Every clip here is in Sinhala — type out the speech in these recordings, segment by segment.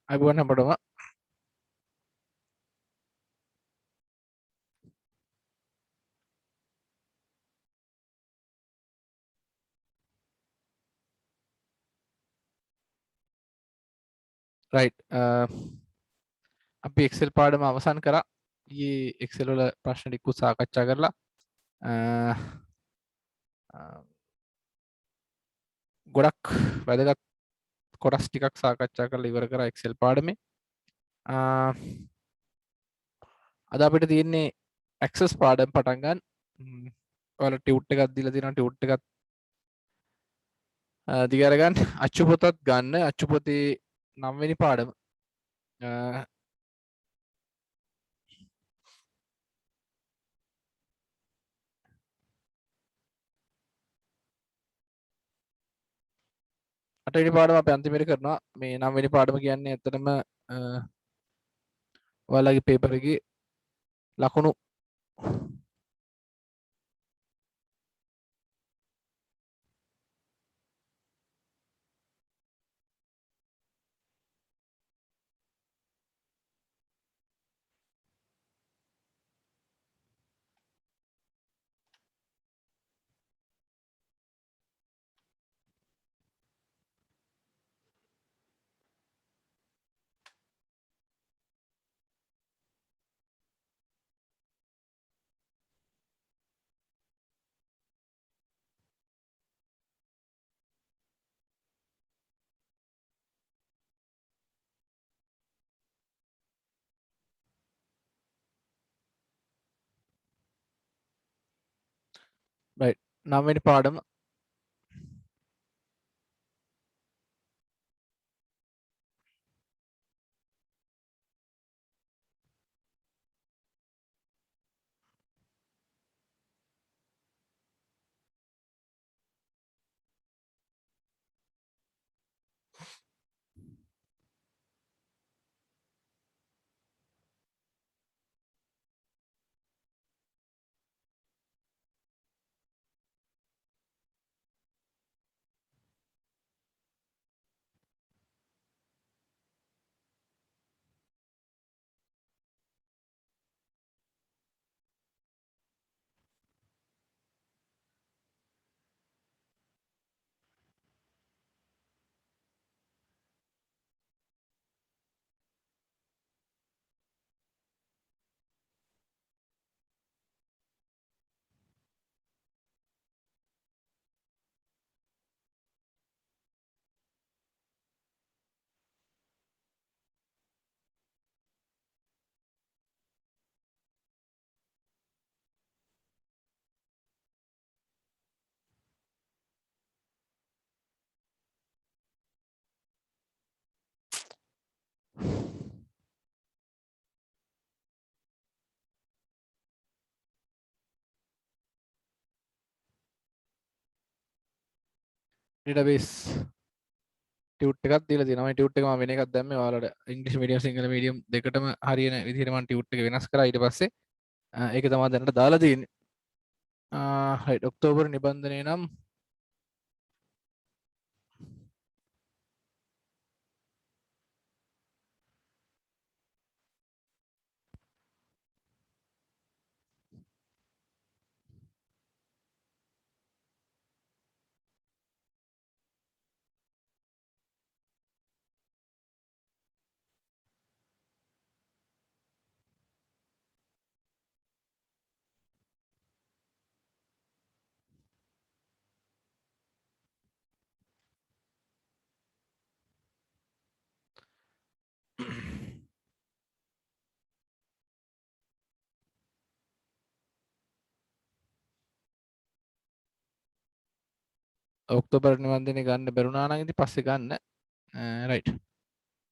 අයිබෝන් හැමෝටම රයිට් අපි එක්සෙල් පාඩම අවසන් කරා ඊයේ එක්සෙල් වල ප්‍රශ්න ටික සාකච්ඡා කරලා ගොඩක් වැදගත් කොටස් ටිකක් සාකච්ඡා කරලා ඉවර කරා එක්සෙල් පාඩමේ අද අපිට තියෙන්නේ ඇක්සස් පාඩම් පටන් ගන්න ඔයාලා ටියුට් එකක් දීලා තියෙනවා ටියුට් එකත් දිග අරගන්න අච්චු පොතත් ගන්න අච්චු පොතේ 9 වෙනි පාඩම අටවෙනි පාඩම අපි අන්තිමට කරනවා මේ 9 වෙනි පාඩම කියන්නේ ඇත්තටම ඔයාලගේ පේපර් එකේ ලකුණු රයිට් 9 වෙනි පාඩම ඩේටාබේස් ටියුට් එකක් දීලා තියෙනවා. මේ ටියුට් එක මම වෙන එකක් දැම්මේ ඔයාලට ඉංග්‍රීසි මීඩියම් සිංහල මීඩියම් දෙකටම හරියන විදිහට මම ටියුට් එක වෙනස් කරා. ඊට පස්සේ ඒක තමයි දැනට දාලා තියෙන්නේ. රයිට් ඔක්තෝබර් නිබන්ධනය නම් ඔක්තෝබර් නිබන්ධනය ගන්න බැරුණා නම් ඉතින් පස්සේ ගන්න. රයිට්.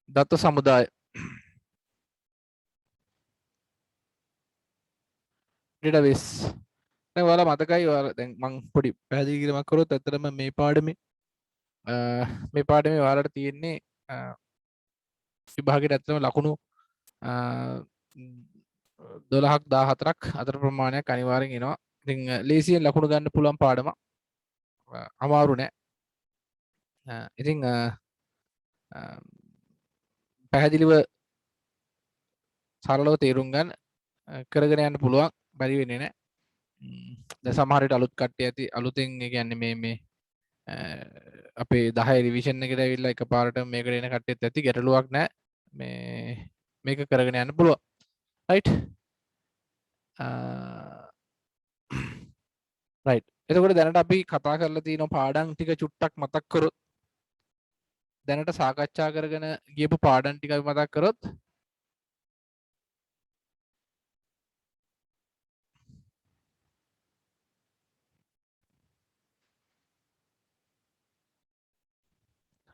දත්ත සමුදාය ඩේටාබේස් දැන් ඔයාලා මතකයි ඔයාලා දැන් මම පොඩි පැහැදිලි කිරීමක් කරොත් ඇත්තටම මේ පාඩමේ ඔයාලට තියෙන්නේ විභාගයට ඇත්තටම ලකුණු 12ක් 14ක් අතර ප්‍රමාණයක් අනිවාර්යෙන් එනවා. ඉතින් ලේසියෙන් ලකුණු ගන්න පුළුවන් පාඩමක්. අමාරු නෑ. ඉතින් පැහැදිලිව සරලව තේරුම් ගන්න කරගෙන යන්න පුළුවන් බැරි වෙන්නේ නැහැ. දැන් සමහර විට අලුත් කට්ටිය ඇති අලුතෙන් ඒ කියන්නේ මේ අපේ 10 රිවිෂන් එකට ඇවිල්ලා එකපාරට මේකට එන කට්ටියත් ඇති ගැටලුවක් නැහැ. මේක කරගෙන යන්න පුළුවන්. රයිට්. රයිට්. එතකොට දැනට අපි කතා කරලා තියෙන පාඩම් ටික චුට්ටක් මතක් කරොත් දැනට සාකච්ඡා කරගෙන ගියපු පාඩම් ටික අපි මතක් කරොත්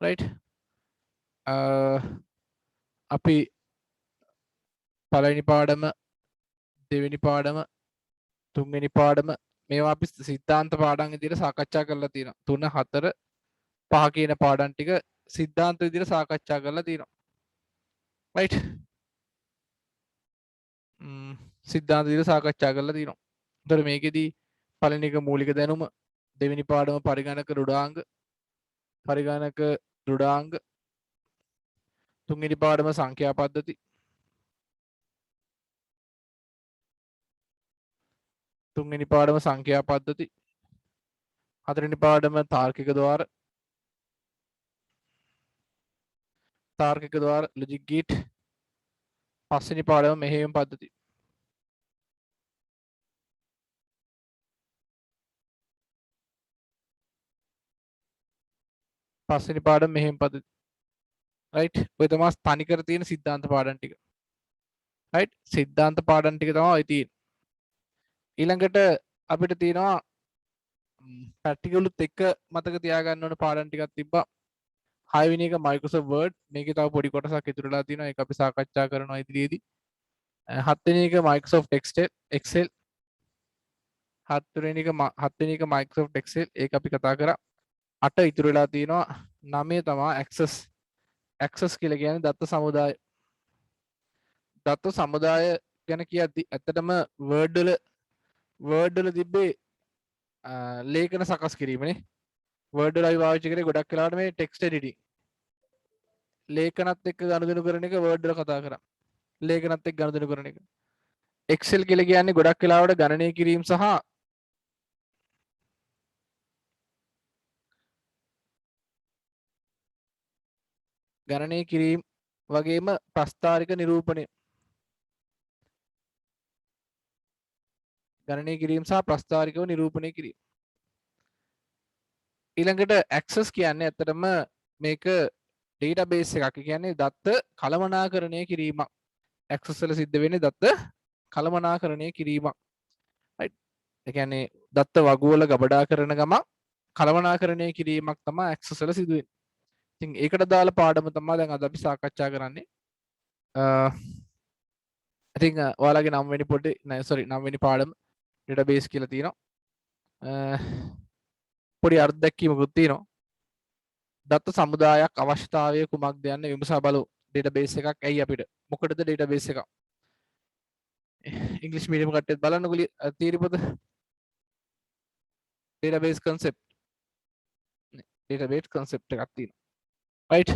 රයිට්. අපි පළවෙනි පාඩම දෙවෙනි පාඩම තුන්වෙනි පාඩම මේවා අපි සිද්ධාන්ත පාඩම් විදිහට සාකච්ඡා කරලා තියෙනවා. 3 4 5 කියන පාඩම් ටික සිද්ධාන්ත විදිහට සාකච්ඡා කරලා තියෙනවා. රයිට්. සිද්ධාන්ත විදිහට සාකච්ඡා කරලා තියෙනවා. ඒතර මේකෙදි පළවෙනි එක මූලික දැනුම, දෙවෙනි පාඩම පරිගණක රුඩාංග, තුන්වෙනි පාඩම සංඛ්‍යා පද්ධති, හතරවෙනි පාඩම තාර්කික ද්වාර ලොජික් ගේට්, පස්වෙනි පාඩම මෙහෙයුම් පද්ධති. රයිට්. ඔය තමයි තනිකර තියෙන සිද්ධාන්ත පාඩම් ටික. රයිට්. සිද්ධාන්ත පාඩම් ටික තමයි ඔය තියෙන්නේ. ඊළඟට අපිට තියෙනවා පැටිකලුත් එක්ක මතක තියාගන්න ඕන පාඩම් ටිකක් තිබ්බා. 6 වෙනි එක Microsoft Word. මේකේ තව පොඩි කොටසක් ඉතුරුලා තියෙනවා. ඒක අපි සාකච්ඡා කරනවා ඉදිරියේදී. 7 වෙනි එක Microsoft Excel. 7 වෙනි එක Microsoft Excel. ඒක අපි කතා කරා. 8 ඉතුරු වෙලා තියෙනවා. 9 තමයි Access කියලා කියන්නේ දත්ත සමුදාය ගැන කියද්දි ඇත්තටම Word වල තිබ්බේ ලේඛන සකස් කිරීමනේ. Word වල අපි පාවිච්චි කරේ ගොඩක් වෙලාවට මේ text editing. ලේඛනත් එක්ක ගනුදෙනු කරන එක Word වල කතා කරා. ලේඛනත් එක්ක ගනුදෙනු කරන එක. Excel කියලා කියන්නේ ගොඩක් වෙලාවට ගණනය කිරීම සහ ගණනය කිරීම වගේම ප්‍රස්ථාරික නිරූපණය. ගණනය කිරීම සහ ප්‍රස්ථාරිකව නිරූපණය කිරීම. ඊළඟට access කියන්නේ ඇත්තටම මේක database එකක්. ඒ කියන්නේ දත්ත කළමනාකරණය කිරීමක්. access වල සිද්ධ වෙන්නේ දත්ත කළමනාකරණය කිරීමක්. right. ඒ කියන්නේ දත්ත වගුවල ගබඩා කරන ගමන් කළමනාකරණය කිරීමක් තමයි access වල සිදු වෙන්නේ. ඉතින් ඒකට දාලා පාඩම තමයි දැන් අද අපි සාකච්ඡා කරන්නේ. ඉතින් ඔයාලගේ 9 වෙනි පොඩේ 9 වෙනි පාඩම database කියලා තියෙනවා. පොඩි අර්ථ දැක්වීමකුත් තියෙනවා. දත්ත සමුදායක් අවශ්‍යතාවය කුමක්ද යන්න විමසා බලමු. database එකක් ඇයි අපිට? මොකටද database එකක්? ඉංග්‍රීසි මීඩියම් කට්ටියත් බලන්නකො තීරපොත. database concept එකක් තියෙනවා. right.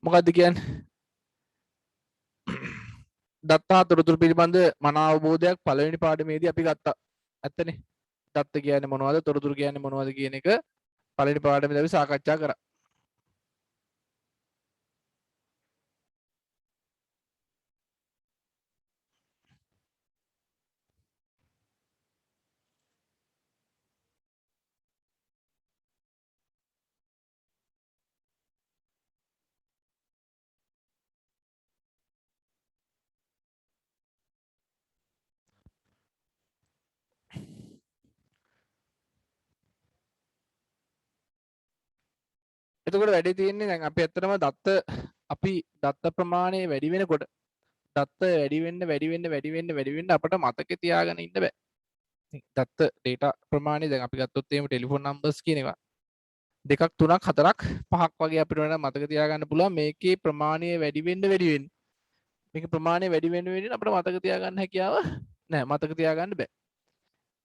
මොකක්ද කියන්නේ? දත්තා තොරතුරු පිළිබඳ මන අවබෝධයක් පළවෙනි පාඩමේදී අපි ගත්තා. ඇත්තනේ. දත්ත කියන්නේ මොනවද? තොරතුරු කියන්නේ මොනවද කියන එක පළවෙනි පාඩමේදී අපි සාකච්ඡා කරා. එතකොට වැඩි තියෙන්නේ දැන් අපි ඇත්තටම දත්ත ප්‍රමාණය වැඩි වෙනකොට දත්ත වැඩි වෙන්න අපිට මතකේ තියාගෙන ඉන්න බෑ. දත්ත data ප්‍රමාණය දැන් අපි ගත්තොත් එහෙම ටෙලිෆෝන් නම්බර්ස් කියන ඒවා 2ක් 3ක් 4ක් 5ක් වගේ අපිට වෙන මතක තියාගන්න පුළුවන්. මේකේ ප්‍රමාණය වැඩි වෙන්න මේක ප්‍රමාණය වැඩි වෙන්න අපිට මතක තියාගන්න හැකියාව නැහැ. මතක තියාගන්න බෑ.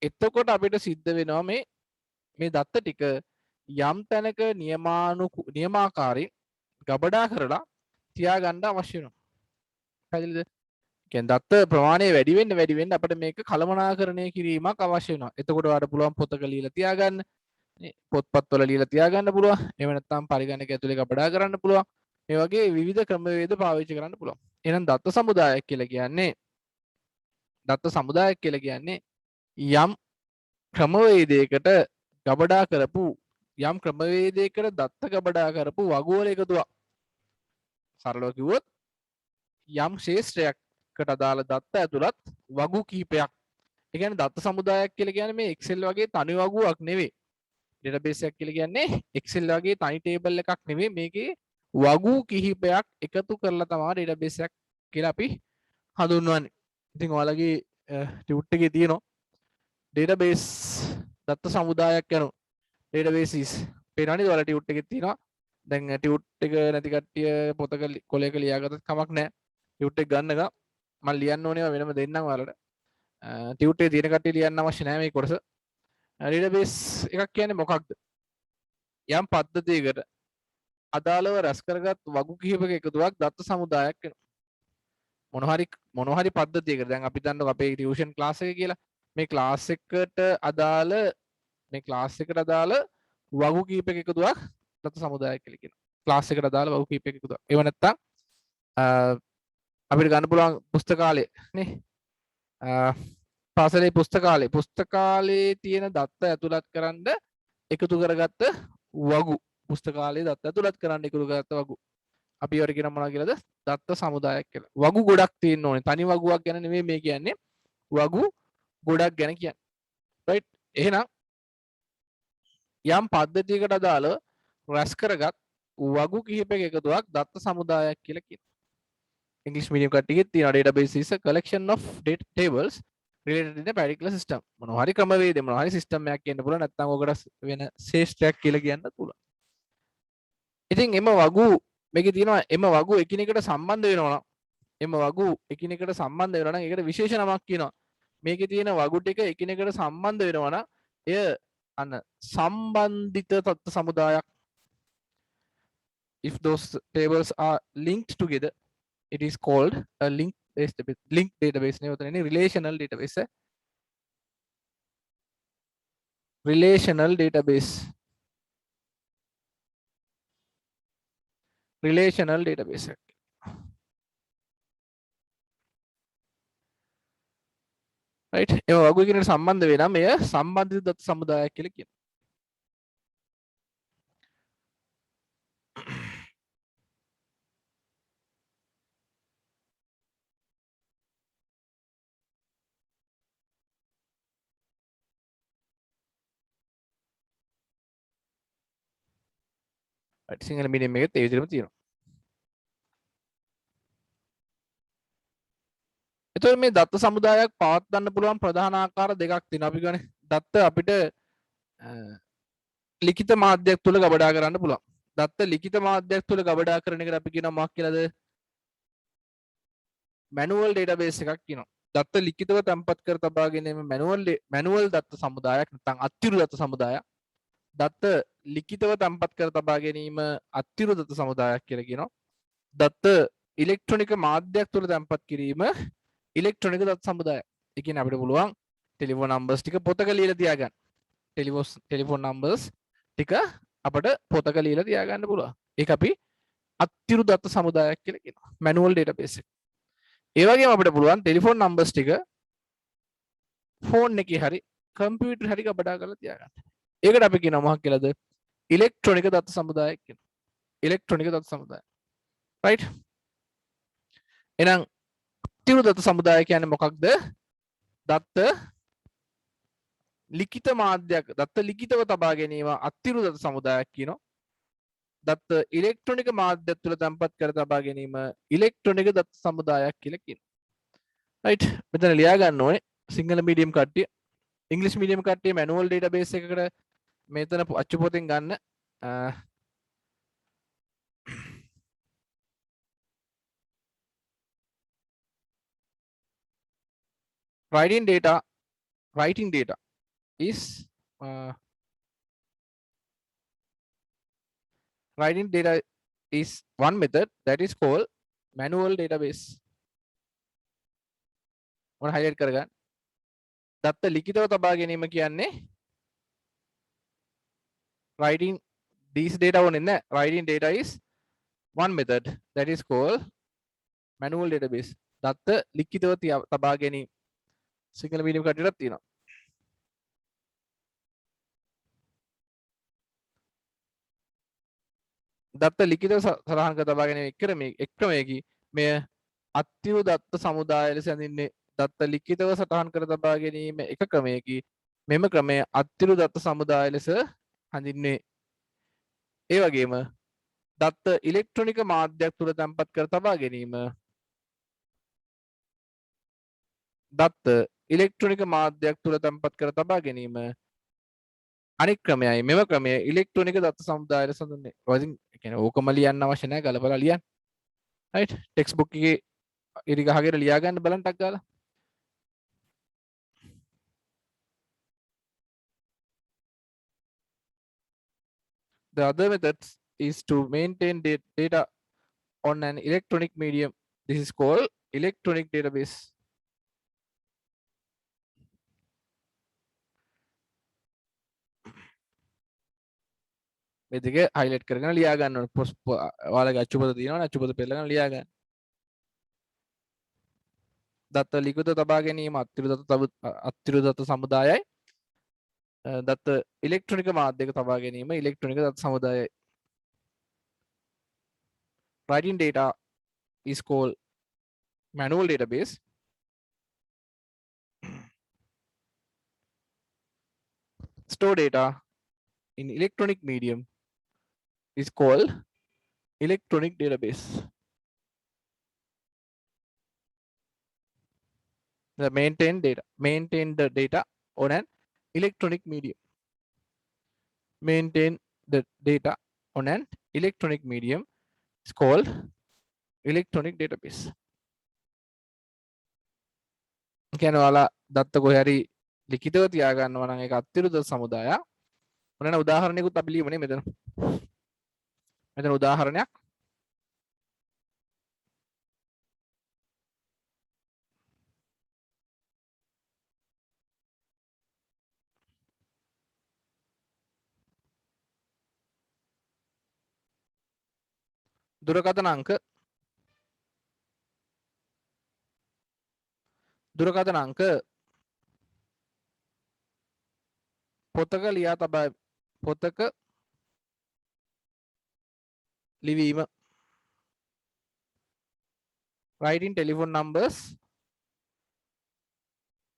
එතකොට අපිට සිද්ධ වෙනවා මේ දත්ත ටික යම් තැනක නියමාකාරයෙන් ගබඩා කරලා තියාගන්න අවශ්‍ය වෙනවා. පැහැදිලිද? කියන්නේ දත්ත ප්‍රමාණය වැඩි වෙන්න අපිට මේක කළමනාකරණය කිරීමක් අවශ්‍ය වෙනවා. එතකොට ඔයාලට පුළුවන් පොතක ලියලා තියාගන්න. පොත්පත්වල ලියලා තියාගන්න පුළුවන්. එහෙම නැත්නම් පරිගණක ඇතුලේ ගබඩා කරන්න පුළුවන්. මේ වගේ විවිධ ක්‍රමවේද පාවිච්චි කරන්න පුළුවන්. එහෙනම් දත්ත සමුදායක් කියලා කියන්නේ යම් ක්‍රමවේදයකට ගබඩා කරපු යම් ක්‍රමවේදයකට දත්ත ගබඩා කරපු වගුවල එකතුවක්. සරලව කිව්වොත් යම් ශේෂ්ත්‍රයකට අදාළ දත්ත ඇතුළත් වගු කීපයක්. ඒ කියන්නේ දත්ත සමුදායක් කියලා කියන්නේ මේ Excel වගේ තනි වගුවක් නෙවෙයි. ඩේටාබේස් එකක් කියලා කියන්නේ Excel වගේ තනි ටේබල් එකක් නෙවෙයි. මේකේ වගු කිහිපයක් එකතු කරලා තමයි ඩේටාබේස් එකක් කියලා අපි හඳුන්වන්නේ. ඉතින් ඔයාලගේ ටියුට් එකේ තියෙනවා ඩේටාබේස් දත්ත සමුදායක් යන ඩේටාබේසිස් පේනවනේ ඔයාලා ටියුට් එකේ තියෙනවා. දැන් ටියුට් එක නැති කට්ටිය පොතක කොලයක ලියාගත්තත් කමක් නැහැ. ටියුට් එක ගන්න එක මම ලියන්න ඕනේ වෙනම දෙන්නම් ඔයාලට. ටියුට් එකේ තියෙන කට්ටිය ලියන්න අවශ්‍ය නැහැ මේ කොටස. ඩේටාබේස් එකක් කියන්නේ මොකක්ද? යම් පද්ධතියකට අදාළව රැස් කරගත් වගු කිහිපයක එකතුවක් දත්ත සමුදායක් වෙනවා. මොන හරි පද්ධතියකට දැන් අපි දන්නවා අපේ ටියුෂන් ක්ලාස් එක කියලා. මේ ක්ලාස් එකට අදාළ වගු කිහිපයක එකතුවක් දත්ත සමුදායක් කියලා කියනවා. ක්ලාස් එකට අදාළ වගු කිහිපයක එකතුවක්. ඒව නැත්තම් අපිට ගන්න පුළුවන් පුස්තකාලය නේ. පාසලේ පුස්තකාලයේ තියෙන දත්ත ඇතුළත් කරන්න එකතු කරගත්ත වගු. පුස්තකාලයේ දත්ත ඇතුළත් කරන්න එකතු කරගත්ත වගු. අපි ඒවට කියන මොනවා කියලාද? දත්ත සමුදායක් කියලා. වගු ගොඩක් තියෙන්න ඕනේ. තනි වගුවක් ගැන නෙමෙයි මේ කියන්නේ. වගු ගොඩක් ගැන කියන්නේ. රයිට්? එහෙනම් යම් පද්ධතියකට අදාළව රැස් කරගත් වගු කිහිපයක එකතුවක් දත්ත සමුදායක් කියලා කියනවා. English medium කට්ටියගෙත් තියෙනවා database is a collection of data tables related in a particular system. මොනවා හරි ක්‍රමවේදයක් මොනවා හරි සිස්ටම් එකක් කියන්න පුළුවන්. නැත්නම් ඔකට වෙන ශේෂ්ත්‍රයක් කියලා කියන්නත් පුළුවන්. ඉතින් මේකේ තියෙනවා එම වගු එකිනෙකට සම්බන්ධ වෙනවා නම් ඒකට විශේෂ නමක් කියනවා. මේකේ තියෙන වගු ටික එකිනෙකට සම්බන්ධ වෙනවා නම් එය සම්බන්ධිත තත්ත්ව සමුදායක්. If those tables are linked together, it is called a linked database. Relational database. Relational database. right? ඒ වගු එකිනෙකට සම්බන්ධ වෙනා මෙය සම්බන්ධිත දත්ත සමුදායක් කියලා කියනවා. සිංහල මීඩියම් එකෙත් ඒ විදිහටම තියෙනවා. එතකොට මේ දත්ත සමුදායක් පවත්වන්න පුළුවන් ප්‍රධාන ආකාර දෙකක් තියෙනවා. අපි කියන්නේ දත්ත අපිට ලිඛිත මාධ්‍යයක් තුල ගබඩා කරන්න පුළුවන්. දත්ත ලිඛිත මාධ්‍යයක් තුල ගබඩා කරන එකට අපි කියනවා මොකක් කියලාද? මැනුවල් ඩේටාබේස් එකක් කියනවා. දත්ත ලිඛිතව තැන්පත් කර තබා ගැනීම මැනුවල් දත්ත සමුදායක් නැත්නම් අත්තිරු දත්ත සමුදායක්. දත්ත ලිඛිතව තැන්පත් කර තබා ගැනීම අත්තිරු දත්ත සමුදායක් කියලා කියනවා. දත්ත ඉලෙක්ට්‍රොනික මාධ්‍යයක් තුළ තැන්පත් කිරීම ඉලෙක්ට්‍රොනික දත්ත සමුදායක්. ඒ කියන්නේ අපිට පුළුවන් ටෙලිෆෝන් නම්බර්ස් ටික පොතක ලියලා තියාගන්න. ටෙලිෆෝන් නම්බර්ස් ටික අපිට පොතක ලියලා තියාගන්න පුළුවන්. ඒක අපි අත්තිරු දත්ත සමුදායක් කියලා කියනවා. මැනුවල් ඩේටාබේස් එක. ඒ වගේම අපිට පුළුවන් ටෙලිෆෝන් නම්බර්ස් ටික ෆෝන් එකේ හරි කම්පියුටර් හරි ගබඩා කරලා තියාගන්න. ඒකට අපි කියනවා මොකක් කියලාද? ඉලෙක්ට්‍රොනික දත්ත සමුදායක් කියනවා. ඉලෙක්ට්‍රොනික දත්ත සමුදාය. right? එහෙනම් අත්තිරු දත්ත සමුදාය කියන්නේ මොකක්ද? දත්ත ලිඛිත මාධ්‍යයක් දත්ත ලිඛිතව තබා ගැනීම අත්තිරු දත්ත සමුදායක් කියනවා. දත්ත ඉලෙක්ට්‍රොනික මාධ්‍යයක් තුළ තැන්පත් කර තබා ගැනීම ඉලෙක්ට්‍රොනික දත්ත සමුදායක් කියලා කියනවා. right? මෙතන ලියා ගන්න ඕනේ සිංහල මීඩියම් කට්ටිය. ඉංග්‍රීසි මීඩියම් කට්ටිය මැනුවල් ඩේටාබේස් එකකට මෙතන අච්චු පොතෙන් ගන්න. writing data is writing data is one method that is called manual database. මොන highlight කරගන්න. දත්ත ලිඛිතව තබා ගැනීම කියන්නේ writing these data on in there. Writing data is one method that is called manual database. දත්ත ලිඛිතව තබා ගැනීම සිංහල මීඩියම් කට්ටියටත් තියෙනවා. දත්ත ලිඛිතව සටහන් කර තබා ගැනීම එක් ක්‍රමයකි. මෙය අත්තිරු දත්ත සමුදාය ලෙස හැඳින්වේ. දත්ත ලිඛිතව සටහන් කර තබා ගැනීම එක ක්‍රමයකි. මෙම ක්‍රමය අත්තිරු දත්ත සමුදාය ලෙස හැඳින්වේ. ඒ වගේම දත්ත ඉලෙක්ට්‍රොනික මාධ්‍යයක් තුළ තැන්පත් කර තබා ගැනීම දත්ත ඉලෙක්ට්‍රොනික මාධ්‍යයක් තුළ තැන්පත් කර තබා ගැනීම අනික් ක්‍රමයයි. මෙම ක්‍රමය ඉලෙක්ට්‍රොනික දත්ත සමුදාය ලෙස හඳුන්වන්නේ. වදින් කියන්නේ ඕකම ලියන්න අවශ්‍ය නැහැ, ගලපලා ලියන්න. right ටෙක්ස්ට් බුක් එකේ ඉරි ගහගෙන ලියා ගන්න බලන්න ටක් ගාලා. The other method is to maintain data on an electronic medium. This is called electronic database. මේ දෙක highlight කරගෙන ලියා ගන්න ඕනේ. ඔයාලගේ අච්චුපත තියෙනවනේ, අච්චුපත පෙරලගෙන ලියා ගන්න. දත්ත ලිඛිත තබා ගැනීම අත්තිරු දත්ත සමුදායයි. දත්ත ඉලෙක්ට්‍රොනික මාධ්‍යයක තබා ගැනීම ඉලෙක්ට්‍රොනික දත්ත සමුදායයි. Writing data is called manual database. Store data in electronic medium is called electronic database. Maintain the data on an electronic medium. Maintain the data on an electronic medium is called electronic database. කියන්නේ ඔයාලා දත්ත කොහේ හරි ලිඛිතව තියා ගන්නවා නම් ඒක අත්තිරු දත්ත සමුදාය. මොන උදාහරණයකුත් අපි ලියමුනේ මෙතන. මෙතන උදාහරණයක් දුරකථන අංක පොතක ලියා තබා පොතක ලිවීම. Writing telephone numbers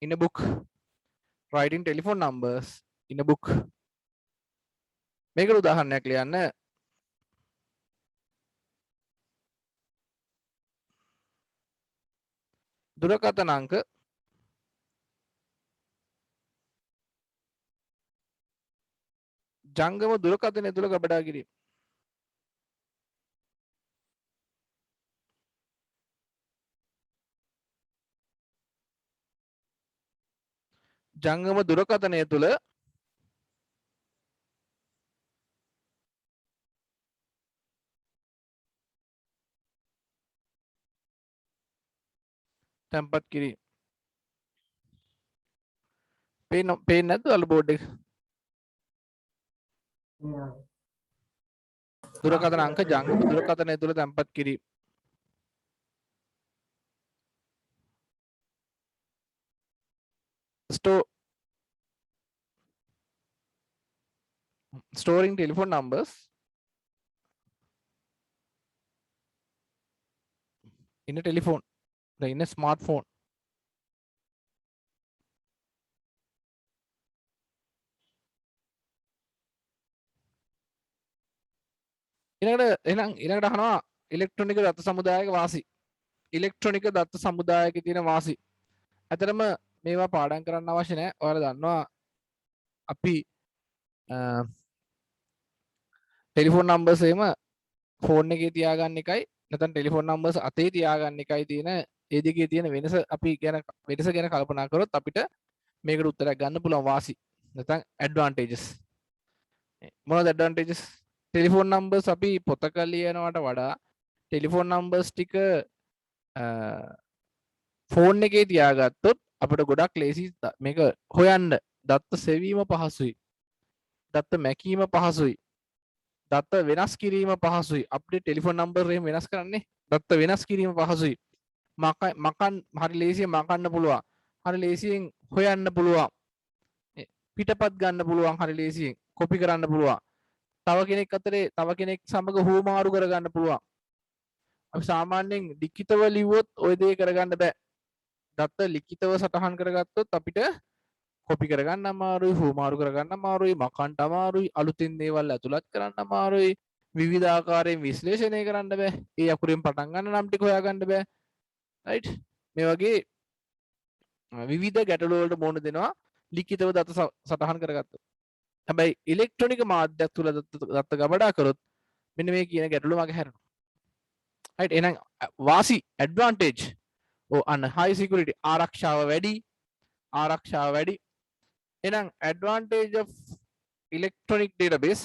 in a book. Writing telephone numbers in a book. මේකට උදාහරණයක් ලියන්න. දුරකථන අංක ජංගම දුරකථනය තුළ ගබඩා කිරීම. ජංගම දුරකථනය තුළ තැන්පත් කිරීම. පේන්නේ නැද්ද ඔයාලා බෝඩ් එක? දුරකථන අංක ජංගම දුරකථනය තුළ තැන්පත් කිරීම. Storing telephone numbers in a telephone, in a smartphone. ඊළඟට අහනවා ඉලෙක්ට්‍රොනික දත්ත සමුදායක වාසි. ඉලෙක්ට්‍රොනික දත්ත සමුදායකේ තියෙන වාසි. ඇත්තටම මේවා පාඩම් කරන්න අවශ්‍ය නැහැ. ඔයාලා දන්නවා අපි ටෙලිෆෝන් නම්බර්ස් එහෙම ෆෝන් එකේ තියාගන්න එකයි නැත්නම් ටෙලිෆෝන් නම්බර්ස් අතේ තියාගන්න එකයි තියෙන ඒ දෙකේ තියෙන වෙනස අපි වෙනස ගැන කල්පනා කරොත් අපිට මේකට උත්තරයක් ගන්න පුළුවන් වාසි නැත්නම් ඇඩ්වාන්ටේජස්. මොනවද ඇඩ්වාන්ටේජස්? ටෙලිෆෝන් නම්බර්ස් අපි පොතක ලියනවට වඩා ටෙලිෆෝන් නම්බර්ස් ටික ෆෝන් එකේ තියාගත්තොත් අපිට ගොඩක් ලේසි මේක හොයන්න. දත්ත සෙවීම පහසුයි. දත්ත මැකීම පහසුයි. දත්ත වෙනස් කිරීම පහසුයි. අපේ ටෙලිෆෝන් නම්බර් එහෙම වෙනස් කරන්නේ. දත්ත වෙනස් කිරීම පහසුයි. මකන් හරි ලේසියෙන් මකන්න පුළුවන්. හරි ලේසියෙන් හොයන්න පුළුවන්. පිටපත් ගන්න පුළුවන් හරි ලේසියෙන්. කොපි කරන්න පුළුවන්. තව කෙනෙක් අතරේ තව කෙනෙක් සමග හුවමාරු කරගන්න පුළුවන්. අපි සාමාන්‍යයෙන් ලිඛිතව ලිව්වොත් ওই දේ කරගන්න බෑ. දත්ත ලිඛිතව සටහන් කරගත්තොත් අපිට කොපි කරගන්න අමාරුයි, හුවමාරු කරගන්න අමාරුයි, මකන්න අමාරුයි, අලුතින් දේවල් ඇතුළත් කරන්න අමාරුයි, විවිධ ආකාරයෙන් විශ්ලේෂණය කරන්න බෑ. ඒ අකුරෙන් පටන් ගන්න නම් ටික හොයාගන්න බෑ. රයිට්? මේ වගේ විවිධ ගැටලු වලට මුහුණ දෙනවා ලිඛිතව දත්ත සටහන් කරගත්තොත්. හැබැයි ඉලෙක්ට්‍රොනික මාධ්‍යයක් තුල දත්ත ගබඩා කරොත් මෙන්න මේ කියන ගැටලු මග හැරෙනවා. right එහෙනම් වාසි advantage අන්න high security ආරක්ෂාව වැඩි එහෙනම් advantage of electronic database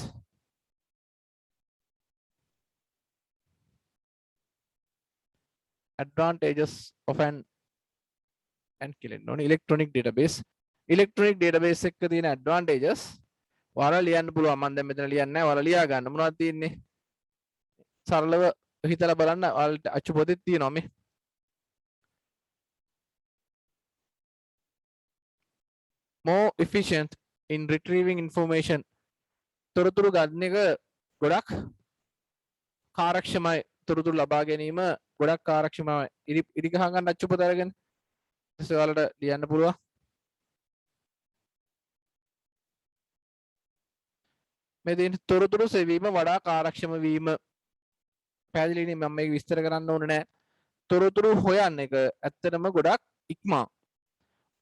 advantages of an electronic database එකක තියෙන advantages ඔයාලා ලියන්න පුළුවන්. මම දැන් මෙතන ලියන්නේ නැහැ. ඔයාලා ලියා ගන්න. මොනවද තියෙන්නේ? සරලව හිතලා බලන්න. ඔයාලට අච්චු පොතේ තියෙනවා මේ. more efficient in retrieving information. තොරතුරු ගන්න එක ගොඩක් කාර්යක්ෂමයි. තොරතුරු ලබා ගැනීම ගොඩක් කාර්යක්ෂමයි. ඉරි ගහ ගන්න අච්චු පොත අරගෙන ඊට ඔයාලට ලියන්න පුළුවන්. මේ දෙන තොරතුරු සෙවීම වඩා කාර්යක්ෂම වීම පැහැදිලිනේ. මම මේක විස්තර කරන්න ඕනේ නැහැ. තොරතුරු හොයන්න එක ඇත්තටම ගොඩක් ඉක්මා.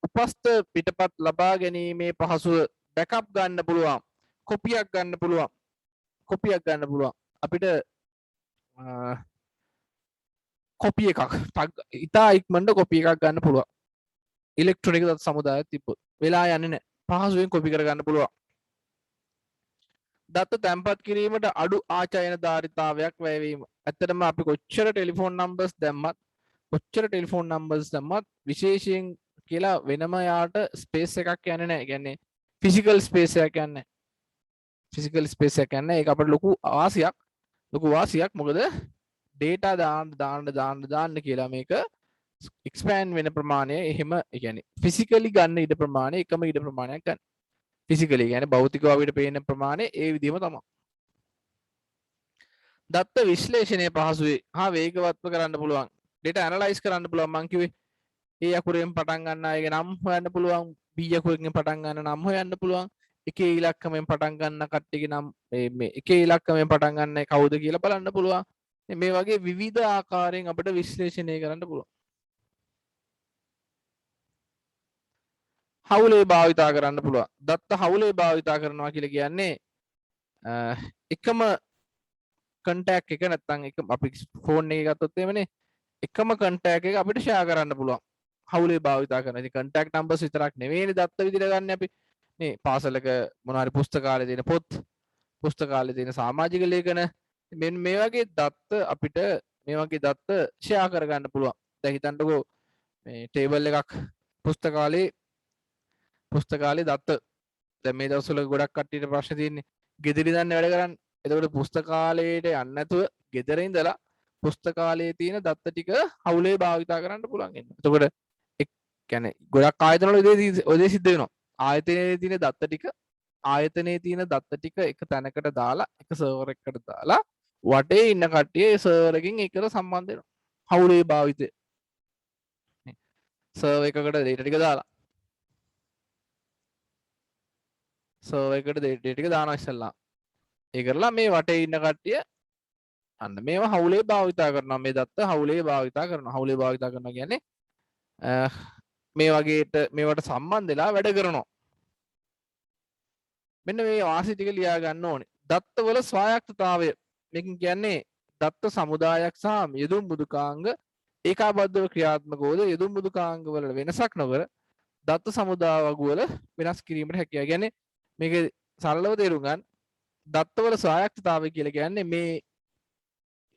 උපස්ත පිටපත් ලබා ගැනීමේ පහසුව බෑකප් ගන්න පුළුවන්. කොපියක් ගන්න පුළුවන්. අපිට කොපි එකක් ඉතා ඉක්මනට කොපි එකක් ගන්න පුළුවන්. ඉලෙක්ට්‍රොනික දත්ත සමුදායක් තිබ්බොත් වෙලා යන්නේ නැහැ. පහසුවෙන් කොපි කර ගන්න පුළුවන්. දත්ත තැන්පත් කිරීමට අඩු ආචායනධාරිතාවයක් වැය වීම. ඇත්තටම අපි කොච්චර ටෙලිෆෝන් නම්බර්ස් දැම්මත් විශේෂයෙන් කියලා වෙනම යාට ස්පේස් එකක් යන්නේ නැහැ. කියන්නේ ෆිසිකල් ස්පේස් එකක් යන්නේ නැහැ. ඒක අපිට ලොකු වාසියක්. මොකද data දාන්න කියලා මේක expand වෙන ප්‍රමාණය එහෙම කියන්නේ physically ගන්න ඉඩ ප්‍රමාණය එකම ඉඩ ප්‍රමාණයක් ගන්න. physically කියන්නේ භෞතිකව අපිට පේන ප්‍රමාණය ඒ විදිහම තමයි. දත්ත විශ්ලේෂණය පහසුවේ හා වේගවත්ව කරන්න පුළුවන්. data analyze කරන්න පුළුවන්. මං කිව්වේ ඒ අකුරෙන් පටන් ගන්න අයගේ නම් හොයන්න පුළුවන්. B අකුරෙන් පටන් ගන්න නම් හොයන්න පුළුවන්. එකේ ඉලක්කමෙන් පටන් ගන්න කට්ටියගේ නම් මේ එකේ ඉලක්කමෙන් පටන් ගන්න කවුද කියලා බලන්න පුළුවන්. මේ වගේ විවිධ ආකාරයෙන් අපිට විශ්ලේෂණය කරන්න පුළුවන්. හවුලේ භාවිතා කරන්න පුළුවන්. දත්ත හවුලේ භාවිතා කරනවා කියලා කියන්නේ එකම කන්ටැක්ට් එක නැත්නම් එක අපි ෆෝන් එකේ ගත්තොත් එමනේ එකම කන්ටැක්ට් එක අපිට ෂෙයා කරන්න පුළුවන්. හවුලේ භාවිතා කරන. ඉතින් කන්ටැක්ට් නම්බර්ස් විතරක් නෙවෙයිනේ දත්ත විදිහට ගන්න අපි. මේ පාසලක මොන හරි පුස්තකාලේ තියෙන පොත්, පුස්තකාලේ තියෙන සමාජික ලේඛන මෙන්න මේ වගේ දත්ත අපිට මේ වගේ දත්ත ෂෙයා කරගන්න පුළුවන්. දැන් හිතන්නකෝ මේ ටේබල් එකක් පුස්තකාලේ දත්ත. දැන් මේ දවස්වල ගොඩක් කට්ටියට ප්‍රශ්න තියෙන්නේ ගෙදරින් දන්නේ වැඩ කරන්න. එතකොට පුස්තකාලයට යන්නේ නැතුව ගෙදර ඉඳලා පුස්තකාලයේ තියෙන දත්ත ටික හවුලේ භාවිතා කරන්න පුළුවන් වෙනවා. එතකොට කියන්නේ ගොඩක් ආයතන වල ඔය දේ සිද්ධ වෙනවා. ආයතනයේ තියෙන දත්ත ටික එක තැනකට දාලා එක සර්වර් එකකට දාලා වටේ ඉන්න කට්ටිය ඒ සර්වර් එකකින් එකට සම්බන්ධ වෙනවා. හවුලේ භාවිතය. සර්වර් එකකට data ටික දාලා සර්වර් එකට data ටික දානවා ඉස්සෙල්ලා. ඒ කරලා මේ වටේ ඉන්න කට්ටිය අන්න මේවා හවුලේ භාවිතා කරනවා. මේ දත්ත හවුලේ භාවිතා කරනවා කියන්නේ මේ වගේට මේවට සම්බන්ධ වෙලා වැඩ කරනවා. මෙන්න මේ වාසි ටික ලියා ගන්න ඕනේ. දත්තවල ස්වායත්තතාවය. මේකෙන් කියන්නේ දත්ත සමුදායක් සහ යෙදුම් මෘදුකාංග ඒකාබද්ධව ක්‍රියාත්මක වූද යෙදුම් මෘදුකාංග වල වෙනසක් නොකර දත්ත සමුදාය වල වෙනස් කිරීමට හැකියාව. කියන්නේ මේක සරලව තේරුම් ගන්න. දත්තවල ස්වායත්තතාවය කියලා කියන්නේ මේ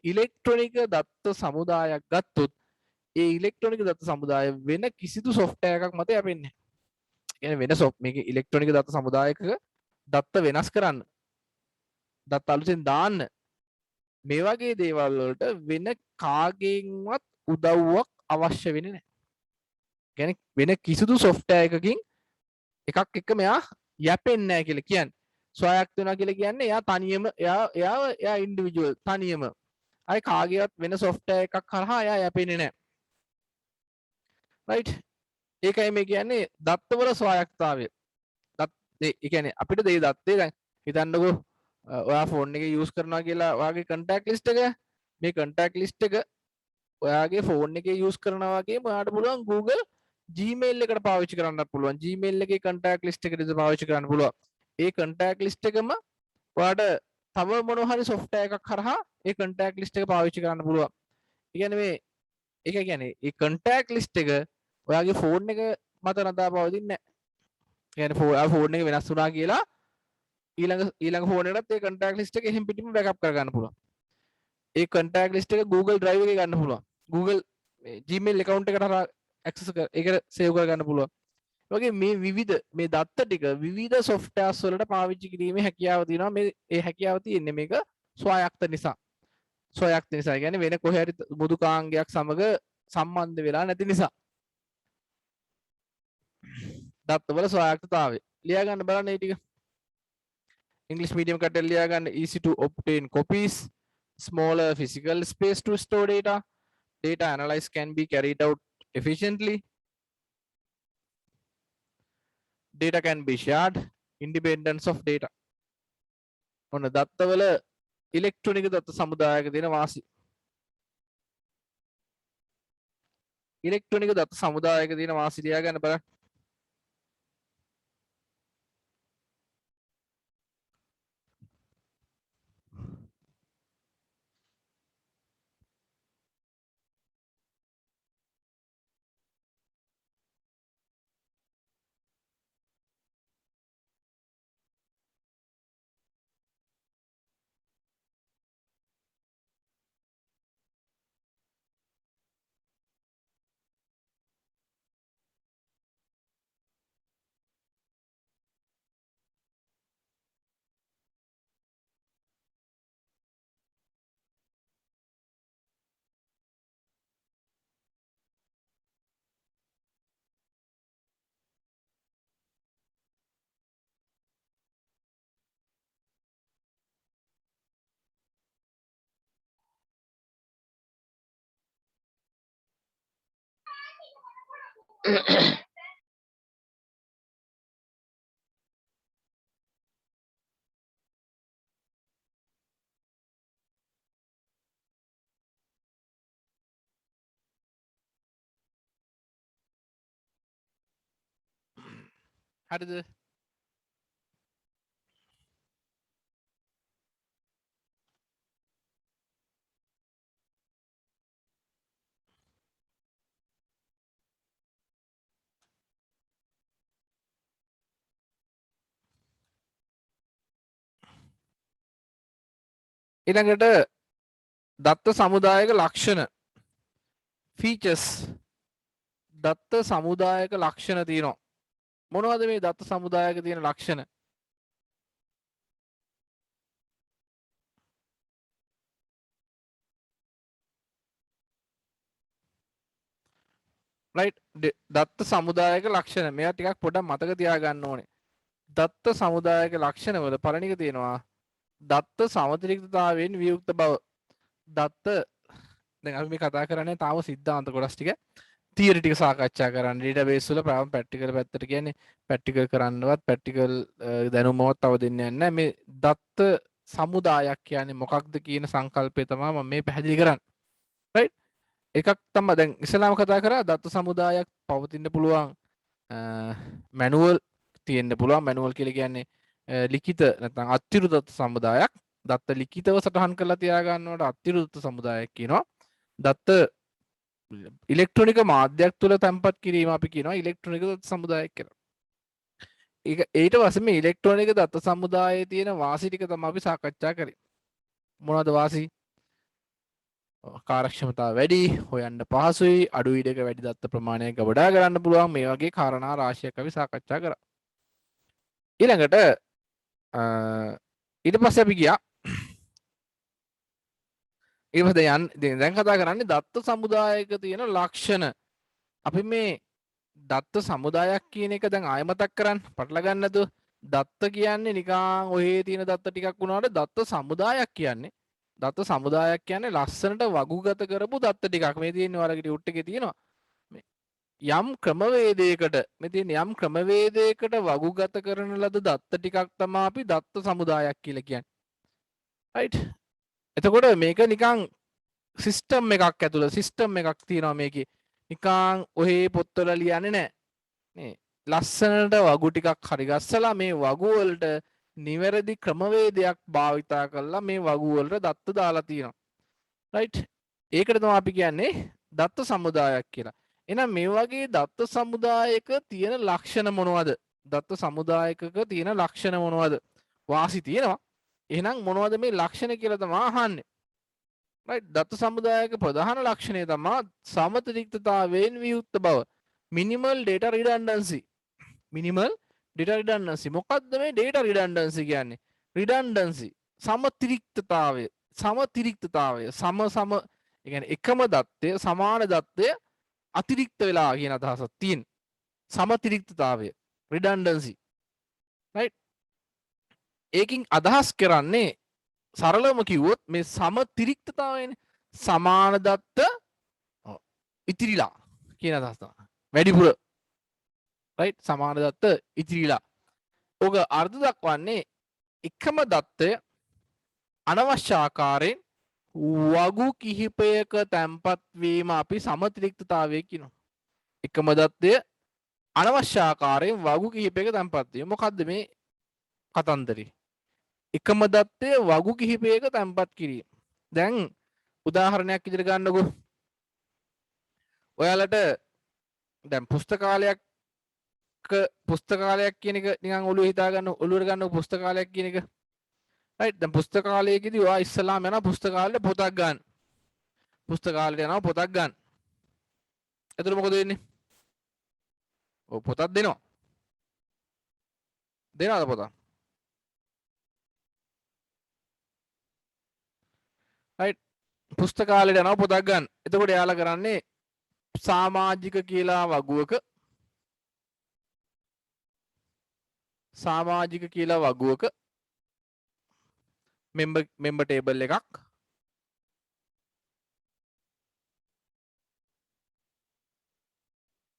ඉලෙක්ට්‍රොනික දත්ත සමුදායක් ගත්තොත් ඒ ඉලෙක්ට්‍රොනික දත්ත සමුදාය වෙන කිසිදු software එකක් මත යැපෙන්නේ නැහැ. කියන්නේ වෙන මේක ඉලෙක්ට්‍රොනික දත්ත සමුදායක දත්ත වෙනස් කරන්න, දත්ත අලුතෙන් දාන්න මේ වගේ දේවල් වලට වෙන කාගෙන්වත් උදව්වක් අවශ්‍ය වෙන්නේ නැහැ. කියන්නේ වෙන කිසිදු software එකකින් එකක් එක්ක මෙයා යැපෙන්නේ නැහැ කියලා කියන්නේ. ස්වායක්ත වෙනවා කියලා කියන්නේ එයා තනියම එයා ඉන්ඩිවිජුවල් තනියම. අය කාගේවත් වෙන software එකක් කරහා එයා යැපෙන්නේ නැහැ. right? ඒකයි මේ කියන්නේ දත්තවල ස්වායක්තාවය. ඒ කියන්නේ අපිට මේ දත්තේ දැන් හිතන්නකෝ ඔයා ෆෝන් එකේ යූස් කරනවා කියලා ඔයාගේ contact list එක මේ contact list එක ඔයාගේ ෆෝන් එකේ යූස් කරනවා වගේම ඔයාට පුළුවන් Google Gmail එකට පාවිච්චි කරන්නත් පුළුවන්. Gmail එකේ contact list එකට පාවිච්චි කරන්න පුළුවන්. ඒ contact list එකම ඔයාට තව මොනවා හරි software එකක් කරහා ඒ contact list එක පාවිච්චි කරන්න පුළුවන්. ඒ කියන්නේ මේ ඒක කියන්නේ ඒ contact list එක ඔයාගේ ෆෝන් එක මත නදා පවතින්නේ නැහැ. කියන්නේ ෆෝන් එක වෙනස් වුණා කියලා ඊළඟ ෆෝන් එකටත් ඒ contact list එක එහෙම් පිටින්ම backup කරගන්න පුළුවන්. ඒ contact list එක Google Drive එකේ ගන්න පුළුවන්. Google Gmail account එකට හරහා access කර ඒකට save කරගන්න පුළුවන්. ඒ වගේ මේ විවිධ මේ දත්ත ටික විවිධ softwares වලට පාවිච්චි කිරීමේ හැකියාව තියෙනවා. මේ ඒ හැකියාව තියෙන්නේ මේක ස්වායක්ත නිසා. ස්වායක්ත නිසා කියන්නේ වෙන කොහේ හරි මෘදුකාංගයක් සමග සම්බන්ධ වෙලා නැති නිසා. දත්තවල ස්වායක්තතාවය. ලියා ගන්න බලන්න මේ ටික. English medium කටට ලියා ගන්න easy to obtain copies, smaller physical space to store data, data analysis can be carried out efficiently, data can be shared, independence of data. ඔන්න දත්තවල ඉලෙක්ට්‍රොනික දත්ත සමුදායක දෙන වාසි. ඉලෙක්ට්‍රොනික දත්ත සමුදායක දෙන වාසි ලියා ගන්න බලන්න. හරිද? ඊළඟට දත්ත සමුදායක ලක්ෂණ features දත්ත සමුදායක ලක්ෂණ තියෙනවා. මොනවද මේ දත්ත සමුදායක තියෙන ලක්ෂණ? right දත්ත සමුදායක ලක්ෂණ මේවා ටිකක් පොඩ්ඩක් මතක තියාගන්න ඕනේ. දත්ත සමුදායක ලක්ෂණ වල පළවෙනි එක තියෙනවා දත්ත සමතිරික්තතාවයෙන් වියුක්ත බව. දත්ත දැන් අපි මේ කතා කරන්නේ තාම සිද්ධාන්ත කොටස් ටික තියරි ටික සාකච්ඡා කරන්න. ඩේටාබේස් වල ප්‍රැක්ටිකල් පැත්තට කියන්නේ ප්‍රැක්ටිකල් කරන්නවත් ප්‍රැක්ටිකල් දැනුමවත් තව දෙන්නේ නැහැ. මේ දත්ත සමුදායක් කියන්නේ මොකක්ද කියන සංකල්පය තමයි මම මේ පැහැදිලි කරන්නේ. right එකක් තමයි දැන් ඉස්සලාම කතා කරා දත්ත සමුදායක් පවතින්න පුළුවන් මැනුවල් තියෙන්න පුළුවන්. මැනුවල් කියලා කියන්නේ ලිඛිත නැත්නම් අත්තිරු දත්ත සමුදායක්. දත්ත ලිඛිතව සටහන් කරලා තියා ගන්නවට අත්තිරු දත්ත සමුදායක් කියනවා. දත්ත ඉලෙක්ට්‍රොනික මාධ්‍යයක් තුළ තැන්පත් කිරීම අපි කියනවා ඉලෙක්ට්‍රොනික දත්ත සමුදායක් කියලා. ඊට පස්සේ මේ ඉලෙක්ට්‍රෝනික දත්ත සමුදායේ තියෙන වාසි ටික තමයි අපි සාකච්ඡා කරේ. මොනවද වාසි? කාර්යක්ෂමතාව වැඩි, හොයන්න පහසුයි, අඩු ඉඩක වැඩි දත්ත ප්‍රමාණයක් ගොඩා ගන්න පුළුවන්, මේ වගේ කාරණා රාශියක් අපි සාකච්ඡා කරා. ඊළඟට ඊට පස්සේ අපි ගියා ඊට පස්සේ දැන් කතා කරන්නේ දත්ත සමුදායක තියෙන ලක්ෂණ. අපි මේ දත්ත සමුදායක් කියන එක දැන් ආයෙ මතක් කරන්න පටල ගන්න නැතුව. දත්ත කියන්නේ නිකන් ඔහේ තියෙන දත්ත ටිකක් වුණාට දත්ත සමුදායක් කියන්නේ ලස්සනට වගුගත කරපු දත්ත ටිකක්. මේ තියෙන වලගේ ටියුට් එකේ තියෙනවා. යම් ක්‍රමවේදයකට යම් ක්‍රමවේදයකට වගුගත කරන ලද දත්ත ටිකක් තමයි අපි දත්ත සමුදායක් කියලා කියන්නේ. රයිට්. එතකොට මේක නිකන් සිස්ටම් එකක් ඇතුළ සිස්ටම් එකක් තියෙනවා මේකේ. නිකන් ඔහේ පොත්වල ලියන්නේ නැහැ. නේ ලස්සනට වගු ටිකක් හරි ගස්සලා මේ වගු වලට නිවැරදි ක්‍රමවේදයක් භාවිතා කරලා මේ වගු වලට දත්ත දාලා තියෙනවා. රයිට්. ඒකට තමයි අපි කියන්නේ දත්ත සමුදායක් කියලා. එහෙනම් මේ වගේ දත්ත සමුදායක තියෙන ලක්ෂණ මොනවද? දත්ත සමුදායකක තියෙන ලක්ෂණ මොනවද? වාසි තියෙනවා. එහෙනම් මොනවද මේ ලක්ෂණ කියලා තමයි අහන්නේ. රයිට්. දත්ත සමුදායක ප්‍රධාන ලක්ෂණය තමයි සමතිරික්තතාවයෙන් වියුක්ත බව. මිනිමල් ඩේටා රිඩන්ඩන්සි. මිනිමල් data redundancy. මොකක්ද මේ ඩේටා රිඩන්ඩන්සි කියන්නේ? රිඩන්ඩන්සි සමතිරික්තතාවය. ඒ කියන්නේ එකම දත්තය සමාන දත්තය අතිරික්ත වෙලා කියන අදහසක් තියෙන. සමතිරික්තතාවය රිඩන්ඩන්සි. රයිට්. ඒකින් අදහස් කරන්නේ සරලවම කිව්වොත් මේ සමතිරික්තතාවයනේ. සමාන දත්ත ඉතිරිලා කියන අදහස තමයි. වැඩිපුර රයිට්. සමාන දත්ත ඉතිරිලා. ඔක අර්ථ දක්වන්නේ එකම දත්තය අනවශ්‍ය ආකාරයෙන් වගු කිහිපයක තැන්පත් වීම අපි සමතිරික්තතාවය කියනවා. එකම දත්තය අනවශ්‍ය ආකාරයෙන් වගු කිහිපයක තැන්පත් වීම. මොකද්ද මේ කතන්දරේ? එකම දත්තය වගු කිහිපයක තැන්පත් කිරීම. දැන් උදාහරණයක් විදිහට ගන්නකො. ඔයාලට දැන් පුස්තකාලයක් කියන එක නිකන් ඔළුවේ හිතා ගන්න ඔළුවට ගන්න පුස්තකාලයක් කියන එක. රයිට්. දැන් පුස්තකාලයේදී ඔයා ඉස්සලාම යනවා පුස්තකාලේ පොතක් ගන්න. පුස්තකාලේ යනවා පොතක් ගන්න. එතකොට මොකද වෙන්නේ? ඔව් පොතක් දෙනවා. දෙනවද පොතක්? රයිට්. පුස්තකාලේට යනවා පොතක් ගන්න. එතකොට එයාලා කරන්නේ සමාජික කියලා වගුවක මෙම්බර් ටේබල් එකක්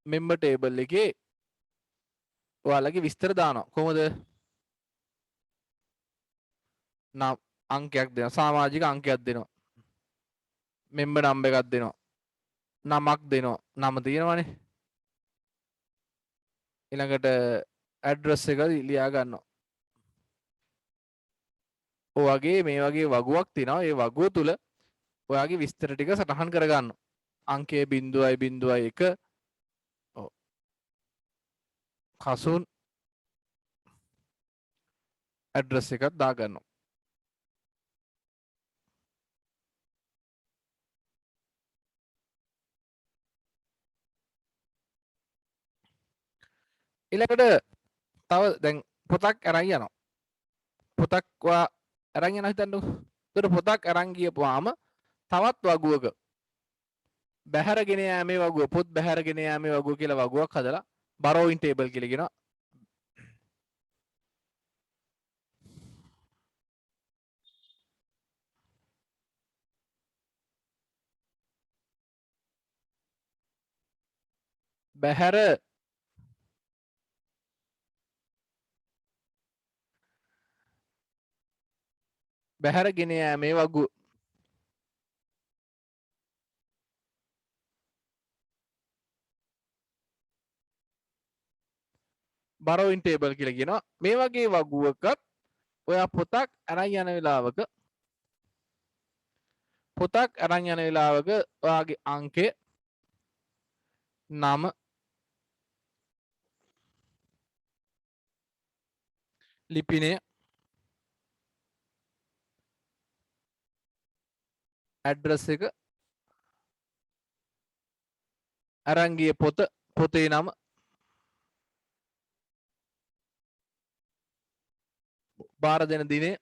මෙම්බර් ටේබල් එකේ ඔයාලගේ විස්තර දානවා. කොහොමද? නම් අංකයක් දෙනවා. සමාජික අංකයක් දෙනවා. මෙම්බර් නම්බර් එකක් දෙනවා. නමක් දෙනවා. නම තියෙනවනේ. ඊළඟට ඇඩ්‍රස් එක ලියා ගන්නවා. ඔයගේ මේ වගේ වගුවක් තියෙනවා. ඒ වගුව තුල ඔයාගේ විස්තර ටික සටහන් කරගන්නවා. අංකය 0.01 කසුන් ඇඩ්‍රස් එකක් දාගන්නවා. ඊළඟට තව දැන් පොතක් අරන් යනවා. පොතක් අරන් යනවා හිතන්නකෝ. ඒතර පොතක් අරන් ගියපුවාම තවත් වගුවක බැහැරගෙන යෑමේ වගුව, පොත් බැහැරගෙන යෑමේ වගුව කියලා වගුවක් හදලා බරෝයින් ටේබල් කියලා කියනවා. බැහැරගෙන යෑමේ වගුව. බරෝයින් ටේබල් කියලා කියනවා. මේ වගේ වගුවකත් ඔයා පොතක් අරන් යන වෙලාවක ඔයාගේ අංකය, නම, ලිපිනය ඇඩ්‍රස් එක අරන් ගිය පොතේ නම බාර දෙන දිනේ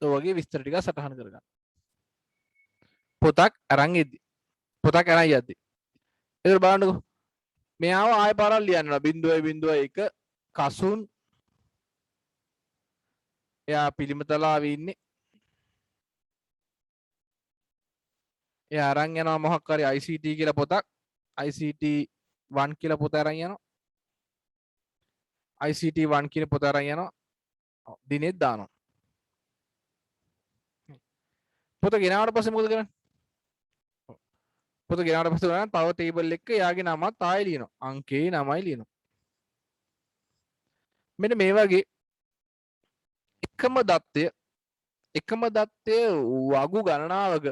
ඔය වගේ විස්තර ටික සටහන් කරගන්න. පොතක් අරන් ඉද්දි පොතක් අරන් යද්දි ඒක බලන්නකෝ මෙයාව ආය පාරක් ලියන්නවා 0.01 කසුන් එයා පිළිමතලාවේ ඉන්නේ එයා අරන් යනවා මොකක් හරි ICT කියලා පොතක් ICT 1 කියලා පොත අරන් යනවා ICT 1 කියන පොත අරන් යනවා දිනෙත් දානවා පොත ගෙනාවට පස්සේ මොකද කරන්නේ පොත ගෙනාවට පස්සේ උනා තව ටේබල් එකක එයාගේ නමත් ආයෙ ලියනවා අංකේ නමයි ලියනවා මෙන්න මේ වගේ එකම දත්තය වගු ගණනාවක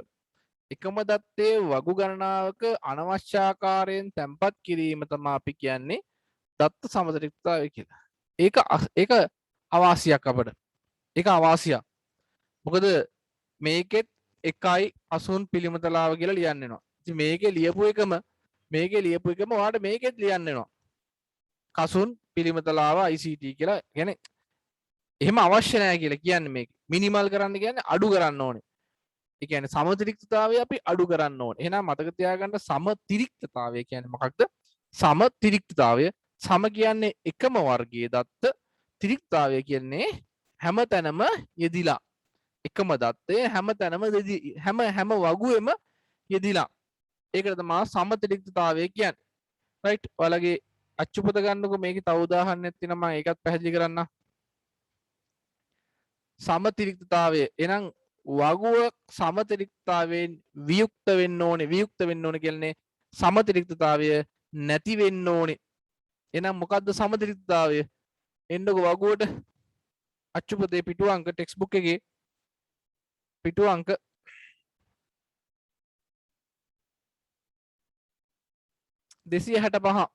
එකම දත්තයේ වගු ගණනාවක අනවශ්‍ය ආකාරයෙන් තැන්පත් කිරීම තමයි අපි කියන්නේ දත්ත සමතුලිතතාවය කියලා. ඒක අවාසියක් අපට. ඒක අවාසියක්. මොකද මේකෙත් 1.80 පිළිමතලාව කියලා ලියන්න වෙනවා. ඉතින් මේකේ ලියපු එකම ඔයාලට මේකෙත් ලියන්න වෙනවා. කසුන් පිළිමතලාව ICT කියලා. කියන්නේ එහෙම අවශ්‍ය නැහැ කියලා කියන්නේ මේක. මිනිමල් කරන්න කියන්නේ අඩු කරන්න ඕනේ. ඒ කියන්නේ සමතිරික්තතාවය අපි අඩු කරන්න ඕනේ. එහෙනම් මතක තියාගන්න සමතිරික්තතාවය කියන්නේ මොකක්ද? සමතිරික්තතාවය සම කියන්නේ එකම වර්ගයේ දත්ත තිරික්තතාවය කියන්නේ හැමතැනම යෙදිලා එකම දත්තය හැමතැනම හැම වගුවෙම යෙදිලා ඒකට තමයි සමතිරික්තතාවය කියන්නේ. රයිට් ඔයාලගේ අච්චු පොත ගන්නකො මේකේ තව උදාහරණයක් තියෙනවා මම ඒකත් පැහැදිලි කරන්නම්. සමතිරික්තතාවය එහෙනම් වගුව සමතිරික්තතාවයෙන් වියුක්ත වෙන්න ඕනේ කියන්නේ සමතිරික්තතාවය නැති වෙන්න ඕනේ. එහෙනම් මොකද්ද සමතිරික්තතාවය? එන්නකො වගුවට අච්චුපතේ පිටු අංක ටෙක්ස්ට් බුක් එකේ පිටු අංක 265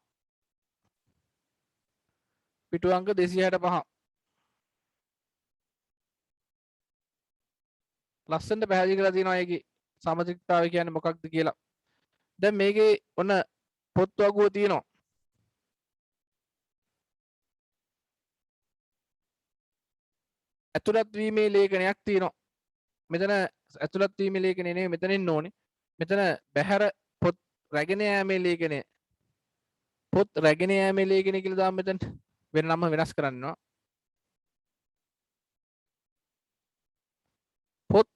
පිටු අංක 265 ලස්සනට පැහැදිලි කරලා තියෙනවා ඒකේ සමතිරික්තතාවය කියන්නේ මොකක්ද කියලා. දැන් මේකේ ඔන්න පොත් වගුව තියෙනවා. ඇතුළත් වීමේ ලේඛනයක් තියෙනවා. මෙතන ඇතුළත් වීමේ ලේඛනය නෙමෙයි මෙතන ඉන්න ඕනේ. මෙතන බහැර පොත් රැගෙන යාමේ ලේඛනය. පොත් රැගෙන යාමේ ලේඛනය කියලා දාන්න මෙතන වෙන නම වෙනස් කරන්නවා. පොත්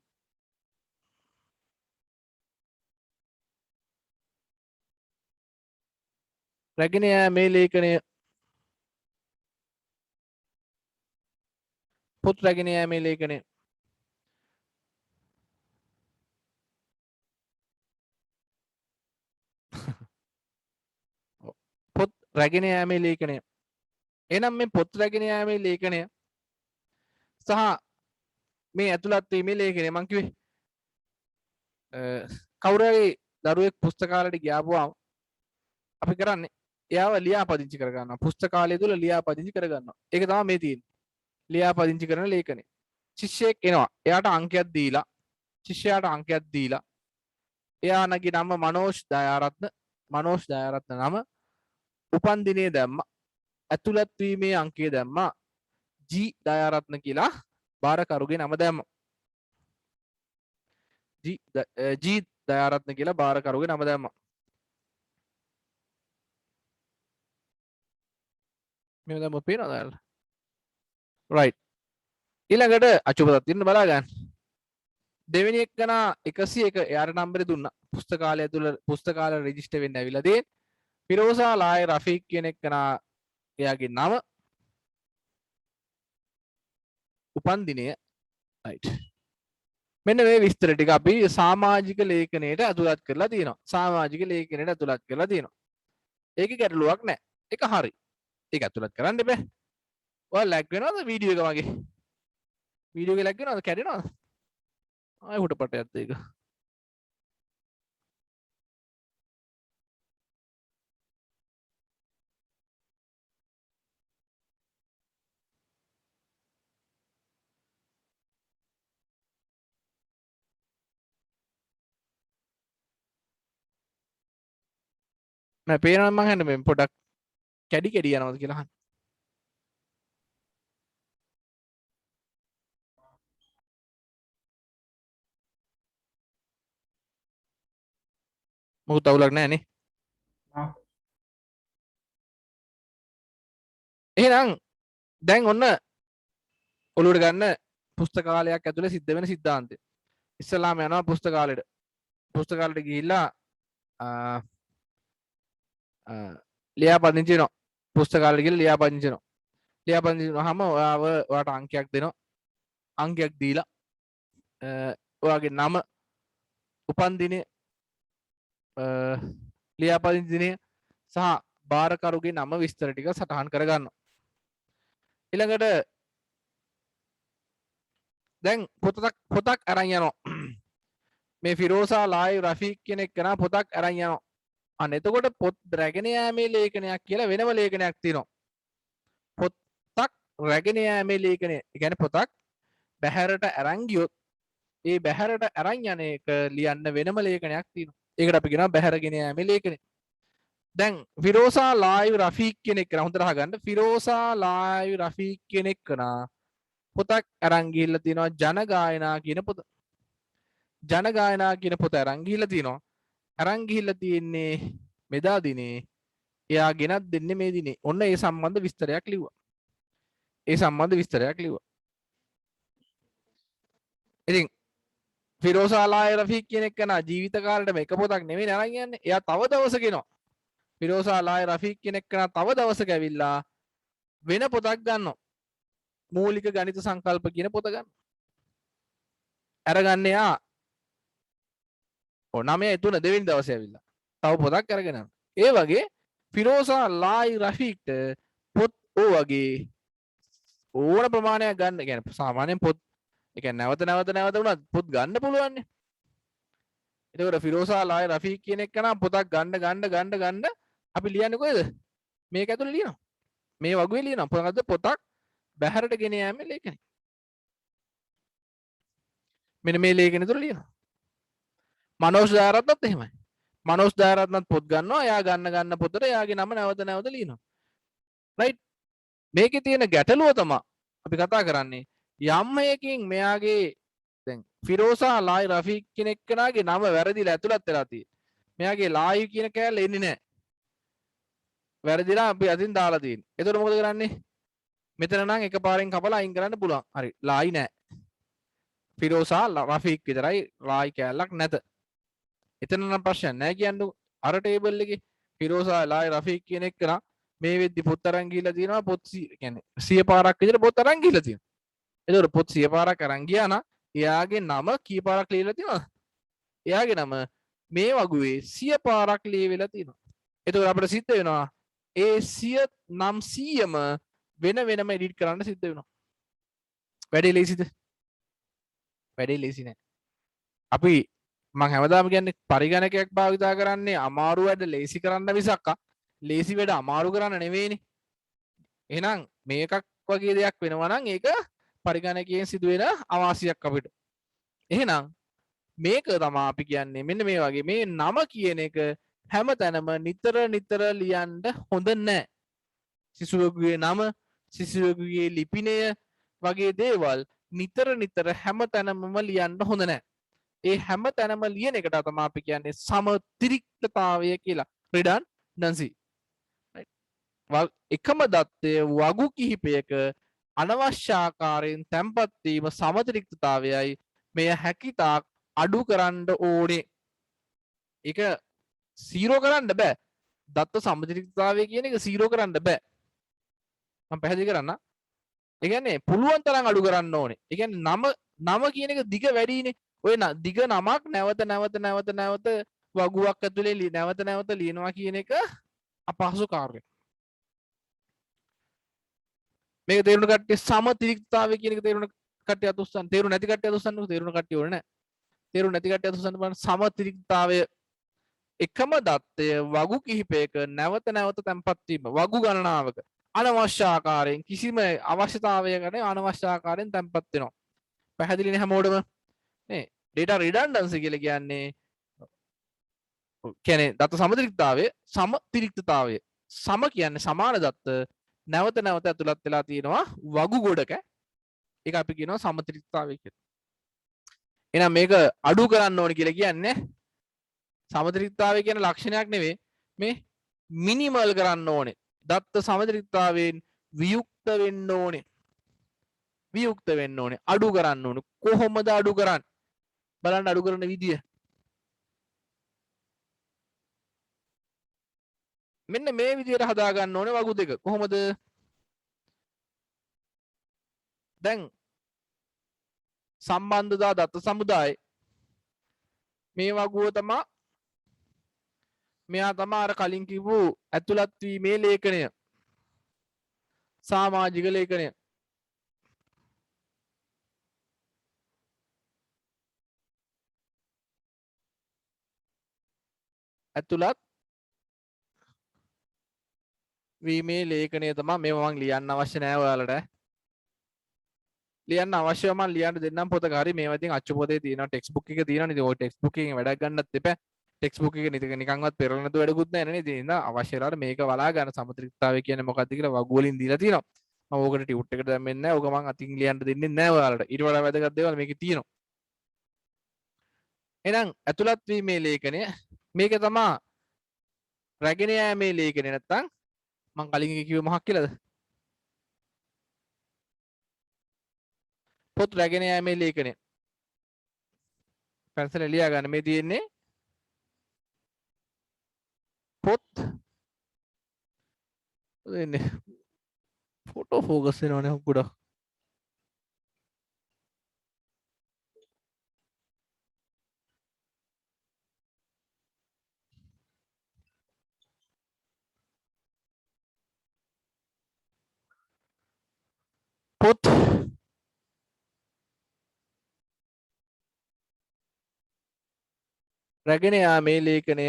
රැගෙන යාමේ ලේඛනය පොත් රැගෙන යාමේ ලේඛනය පොත් රැගෙන යාමේ ලේඛනය. එහෙනම් මේ පොත් රැගෙන යාමේ ලේඛනය සහ මේ ඇතුළත් වීමේ ලේඛනය මං කිව්වේ කවුරු හරි දරුවෙක් පුස්තකාලයට ගියාපුවාම අපි කරන්නේ එයාව ලියාපදිංචි කරගන්නවා. පුස්තකාලය තුල ලියාපදිංචි කරගන්නවා. ඒක තමයි මේ තියෙන්නේ. ලියාපදිංචි කරන ලේඛනය. ශිෂ්‍යයෙක් එනවා. එයාට අංකයක් දීලා ශිෂ්‍යයාට අංකයක් දීලා එයාගේ නම මනෝජ් දයාරත්න නම උපන් දිනේ දැම්මා. ඇතුළත් වීමේ අංකය දැම්මා. ජී දයාරත්න කියලා බාරකරුගේ නම දැම්මා. ජී දයාරත්න කියලා බාරකරුගේ නම දැම්මා. මේ දැම්ම පේනවද ඔයාලට? රයිට්. ඊළඟට අචුපතක් තියෙන බලා ගන්න. දෙවෙනි එක්කනා 101 එයාට නම්බරේ දුන්නා. පුස්තකාලය තුල පුස්තකාලය රෙජිස්ටර් වෙන්න ඇවිල්ලා තියෙන. පිරෝසා ලාය රෆීක් කියන එක්කනා එයාගේ නම උපන් දිනය රයිට්. මෙන්න මේ විස්තර ටික අපි සමාජික ලේඛනයට ඇතුළත් කරලා තියෙනවා. සමාජික ලේඛනයට ඇතුළත් කරලා තියෙනවා. ඒකේ ගැටලුවක් නැහැ. ඒක හරි. ඒක ඇතුළත් කරන්න බෑ. ඔයාලා ලැග් වෙනවද වීඩියෝ එක වගේ? වීඩියෝ එක ලැග් වෙනවද? කැඩෙනවද? ආයෙ හුටපටයක්ද ඒක? මම පේනවා මං හන්නේ මේ පොඩක් කැඩි කැඩි යනවාද කියලා අහන්න. මොකුත් අවුලක් නැහැ නේ. එහෙනම් දැන් ඔන්න ඔළුවට ගන්න පුස්තකාලයක් ඇතුලේ සිද්ධ වෙන සිද්ධාන්තය. ඉස්සලාම යනවා පුස්තකාලෙට. පුස්තකාලෙට ගිහිල්ලා ලියාපදිංචි වෙනවා. පුස්තකාලෙට ගිහිල්ලා ලියාපදිංචි වෙනවා. ලියාපදිංචි වුණාම ඔයාට අංකයක් දෙනවා. අංකයක් දීලා ඔයාගේ නම, උපන් දිනය, ලියාපදිංචි දිනය සහ භාරකරුගේ නම විස්තර ටික සටහන් කරගන්නවා. ඊළඟට දැන් පොතක් අරන් යනවා. මේ ෆිරෝසා ලායි රෆීක් කෙනෙක් කෙනා පොතක් අරන් යනවා. අන්න එතකොට පොත් රැගෙන යෑමේ ලේඛනයක් කියලා වෙනම ලේඛනයක් තියෙනවා. පොතක් රැගෙන යෑමේ ලේඛනය. ඒ කියන්නේ පොතක් බැහැරට අරන් ගියොත් ඒ බැහැරට අරන් යන එක ලියන්න වෙනම ලේඛනයක් තියෙනවා. ඒකට අපි කියනවා බැහැරගෙන යෑමේ ලේඛනය. දැන් ෆිරෝසා ලායි රෆීක් කෙනෙක් කෙනා හොඳට අහගන්න. ෆිරෝසා ලායි රෆීක් කෙනෙක් කෙනා පොතක් අරන් ගිහිල්ලා තියෙනවා ජනගායනා කියන පොත. ජනගායනා කියන පොත අරන් ගිහිල්ලා තියෙනවා. අරන් ගිහිල්ලා තියෙන්නේ මෙදා දිනේ. එයා ගෙනත් දෙන්නේ මේ දිනේ. ඔන්න ඒ සම්බන්ධ විස්තරයක් ලිව්වා. ඒ සම්බන්ධ විස්තරයක් ලිව්වා. ඉතින් ෆිරෝසා ලායි රෆීක් කෙනෙක් කෙනා ජීවිත කාලෙටම එක පොතක් නෙමෙයි අරන් යන්නේ. එයා තව දවසක එනවා. ෆිරෝසා ලායි රෆීක් කෙනෙක් කෙනා තව දවසක ඇවිල්ලා වෙන පොතක් ගන්නවා. මූලික ගණිත සංකල්ප කියන පොත ගන්න. අරගන්න යා 9/3 දෙවෙනි දවසේ ඇවිල්ලා තව පොතක් අරගෙන යනවා. ඒ වගේ ෆිරෝසා ලායි රෆීක්ට පොත් වගේ ඕන ප්‍රමාණයක් ගන්න. කියන්නේ සාමාන්‍යයෙන් පොත් ඒ කියන්නේ නැවත වුණත් පොත් ගන්න පුළුවන් නේ. එතකොට ෆිරෝසා ලායි රෆීක් කියන එක නම් පොතක් ගන්න අපි ලියන්නේ කොහෙද? මේක ඇතුලේ ලියනවා. මේ වගේ ලියනවා. මොකද්ද පොතක් බැහැරට ගෙන යෑමේ ලේඛනය. මෙන්න මේ ලේඛනය තුල ලියනවා. මනෝජ් දාරත්නත් එහෙමයි. මනෝජ් දාරත්නත් පොත් ගන්නවා. එයා ගන්න පොතට එයාගේ නම නැවත ලියනවා. රයිට්. මේකේ තියෙන ගැටලුව තමයි අපි කතා කරන්නේ යම් හේකින් මෙයාගේ දැන් ෆිරෝසා ලායි රෆීක් කෙනෙක් කෙනාගේ නම වැරදිලා ඇතුළත් වෙලා තියෙන්නේ. මෙයාගේ ලායි කියන කෑල්ල එන්නේ නැහැ. වැරදිලා අපි අදින් දාලා තියෙන්නේ. එතකොට මොකද කරන්නේ? මෙතන නම් එකපාරෙන් කපලා අයින් කරන්න පුළුවන්. හරි. ලායි නැහැ. ෆිරෝසා රෆීක් විතරයි ලායි කෑල්ලක් නැත. එතන නම් ප්‍රශ්නයක් නැහැ කියන්නේ අර ටේබල් එකේ ෆිරෝසා ලායි රෆීක් කියන එක නා මේ වෙද්දි පොත් අරන් ගිහිල්ලා තියෙනවා පොත් කියන්නේ 100 පාරක් විතර පොත් අරන් ගිහිල්ලා තියෙනවා. එතකොට පොත් 100 පාරක් අරන් ගියා නම් එයාගේ නම කී පාරක් ලියලා තියෙනවද? එයාගේ නම මේ වගුවේ 100 පාරක් ලියවිලා තියෙනවා. එතකොට අපිට සිද්ධ වෙනවා ඒ 100 නම් 100ම වෙනම එඩිට් කරන්න සිද්ධ වෙනවා. වැඩේ ලේසිද? වැඩේ ලේසි නෑ. අපි මං හැමදාම කියන්නේ පරිගණකයක් භාවිතා කරන්නේ අමාරු වැඩ ලේසි කරන්න මිසක් ලේසි වැඩ අමාරු කරන්න නෙවෙයිනේ. එහෙනම් මේකක් වගේ දෙයක් වෙනවා නම් ඒක පරිගණකයෙන් සිදුවෙන අවාසියක් අපිට. එහෙනම් මේක තමයි අපි කියන්නේ මෙන්න මේ වගේ මේ නම කියන එක හැමතැනම නිතර ලියන්න හොඳ නැහැ. සිසුවෙකුගේ නම, සිසුවෙකුගේ ලිපිනය වගේ දේවල් නිතර හැමතැනම ලියන්න හොඳ නැහැ. ඒ හැමතැනම ලියන එකට තමයි අපි කියන්නේ සමතිරික්තතාවය කියලා. redundancy. එකම දත්තය වගු කිහිපයක අනවශ්‍ය ආකාරයෙන් තැන්පත් වීම සමතිරික්තතාවයයි. මෙය හැකිතාක් අඩු කරන්න ඕනේ. ඒක 0 කරන්න බෑ. දත්ත සමතිරික්තතාවය කියන එක 0 කරන්න බෑ. මම පැහැදිලි කරන්න. ඒ කියන්නේ පුළුවන් තරම් අඩු කරන්න ඕනේ. ඒ කියන්නේ නම කියන එක දිග වැඩිනේ. ඔය දිග නමක් නැවත වගුවක් ඇතුලේ නැවත ලියනවා කියන එක අපහසු කාර්යයක්. මේක තේරුණ කට්ටිය සමතිරික්තතාවය කියන එක තේරුණ කට්ටිය අත උස්සන්න. තේරුණ නැති කට්ටිය අත උස්සන්නකෝ. තේරුණ කට්ටිය ඕනේ නැහැ. තේරුණ නැති කට්ටිය අත උස්සන්න බලන්න. සමතිරික්තතාවය එකම දත්තය වගු කිහිපයක නැවත තැන්පත් වීම වගු ගණනාවක අනවශ්‍ය ආකාරයෙන් කිසිම අවශ්‍යතාවයකට අනවශ්‍ය ආකාරයෙන් තැන්පත් වෙනවා. පැහැදිලිනේ හැමෝටම? නේ data redundancy කියලා කියන්නේ කියන්නේ දත්ත සමතිරික්තතාවය සමතිරික්තතාවය සම කියන්නේ සමාන දත්ත නැවත නැවත ඇතුළත් වෙලා තියෙනවා වගු ගොඩක ඒක අපි කියනවා සමතිරික්තතාවය කියලා. එහෙනම් මේක අඩු කරන්න ඕනේ කියලා කියන්නේ සමතිරික්තතාවය කියන ලක්ෂණයක් නෙවෙයි මේ මිනිමල් කරන්න ඕනේ. දත්ත සමතිරික්තතාවයෙන් වියුක්ත වෙන්න ඕනේ. වියුක්ත වෙන්න ඕනේ. අඩු කරන්න ඕනේ. කොහොමද අඩු කරන්නේ? බලන්න අඩු කරන විදිය. මෙන්න මේ විදියට හදා ගන්න ඕනේ වගු දෙක. කොහොමද? දැන් සම්බන්ධතා දත්ත සමුදාය මේ වගුව තමා මෙයා තමා අර කලින් කිව්ව ඇතුළත් වීමේ ලේඛනය සමාජික ලේඛනය ඇතුළත් වීමේ ලේඛනය තමා මේව මම ලියන්න අවශ්‍ය නැහැ ඔයාලට ලියන්න අවශ්‍යව මම ලියන්න දෙන්නම් පොතක හරි මේවා ඉතින් අච්චු පොතේ තියෙනවා ටෙක්ස්ට් බුක් එකේ තියෙනවා ඉතින් ඔය ටෙක්ස්ට් බුක් එකෙන් වැඩක් ගන්නත් එපා ටෙක්ස්ට් බුක් එකේ නිකන්වත් පෙරලා නැතුව වැඩකුත් නැහැ නේ ඉතින් අවශ්‍ය වෙලාවට මේක බලා ගන්න සමතුලිතතාවය කියන්නේ මොකක්ද කියලා වගු වලින් දීලා තියෙනවා මම ඕකට ටියුට් එකට දැම්මෙන්නේ නැහැ ඕක මම අතින් ලියන්න දෙන්නේ නැහැ ඔයාලට ඊට වඩා වැදගත් දේවල් මේකේ තියෙනවා එහෙනම් ඇතුළත් වීමේ ලේඛනය මේක තමයි රැගෙන යෑමේ ලේඛනය නැත්තම් මම කලින් කිව්වේ මොකක් කියලාද පොත් රැගෙන යෑමේ ලේඛනය පැන්සල ලියා ගන්න මේ තියෙන්නේ පොත් දෙන්නේ ෆොටෝ ෆෝකස් වෙනවනේ ගොඩක් පොත් රැගෙන යාමේ ලේඛනය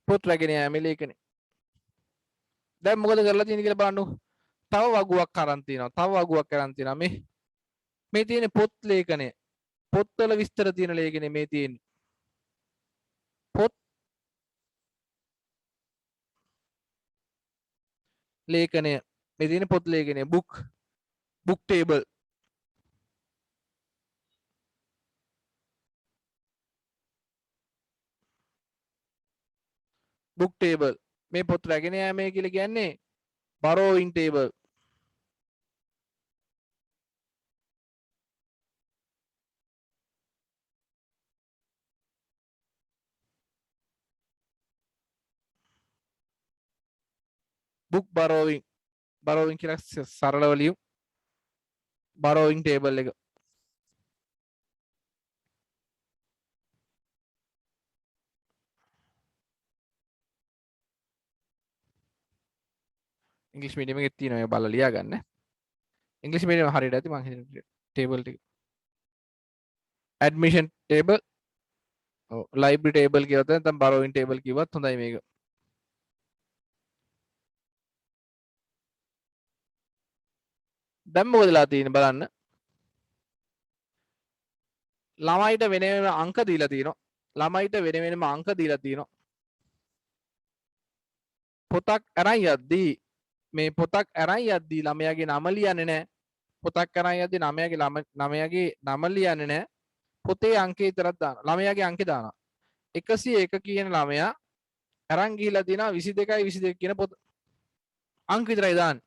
පොත් රැගෙන යාමේ ලේඛනය දැන් මොකද කරලා තියෙන්නේ කියලා බලන්න තව වගුවක් අරන් තියෙනවා තව වගුවක් අරන් තියෙනවා මේ තියෙන්නේ පොත් ලේඛනය පොත්වල විස්තර තියෙන ලේඛනය මේ තියෙන්නේ පොත් ලේඛනය මේ තියෙන පොත් ලේඛනය බුක් ටේබල් බුක් ටේබල් මේ පොත් රැගෙන යෑමේ කියලා කියන්නේ borrowing table book borrowing කියලා සරලව ලියමු borrowing table එක ඉංග්‍රීසි මීඩියම් එකේ තියෙනවා ඒක බලලා ලියා ගන්න ඉංග්‍රීසි මීඩියම් හරියට ඇති මම හිතන්නේ ටේබල් ටික admission table library table කියවත් නැත්නම් borrowing table කිව්වත් හොඳයි මේක දැන් මොකදලා තියෙන්නේ බලන්න ළමයිට වෙන වෙනම අංක දීලා තියෙනවා ළමයිට වෙන වෙනම අංක දීලා තියෙනවා පොතක් අරන් යද්දී මේ පොතක් අරන් යද්දී ළමයාගේ නම ලියන්නේ නැහැ පොතක් අරන් යද්දී ළමයාගේ නම ලියන්නේ නැහැ පොතේ අංකේ විතරක් දානවා ළමයාගේ අංකේ දානවා 101 කියන ළමයා අරන් ගිහිලා දිනා 22යි 22 කියන පොත අංක විතරයි දාන්නේ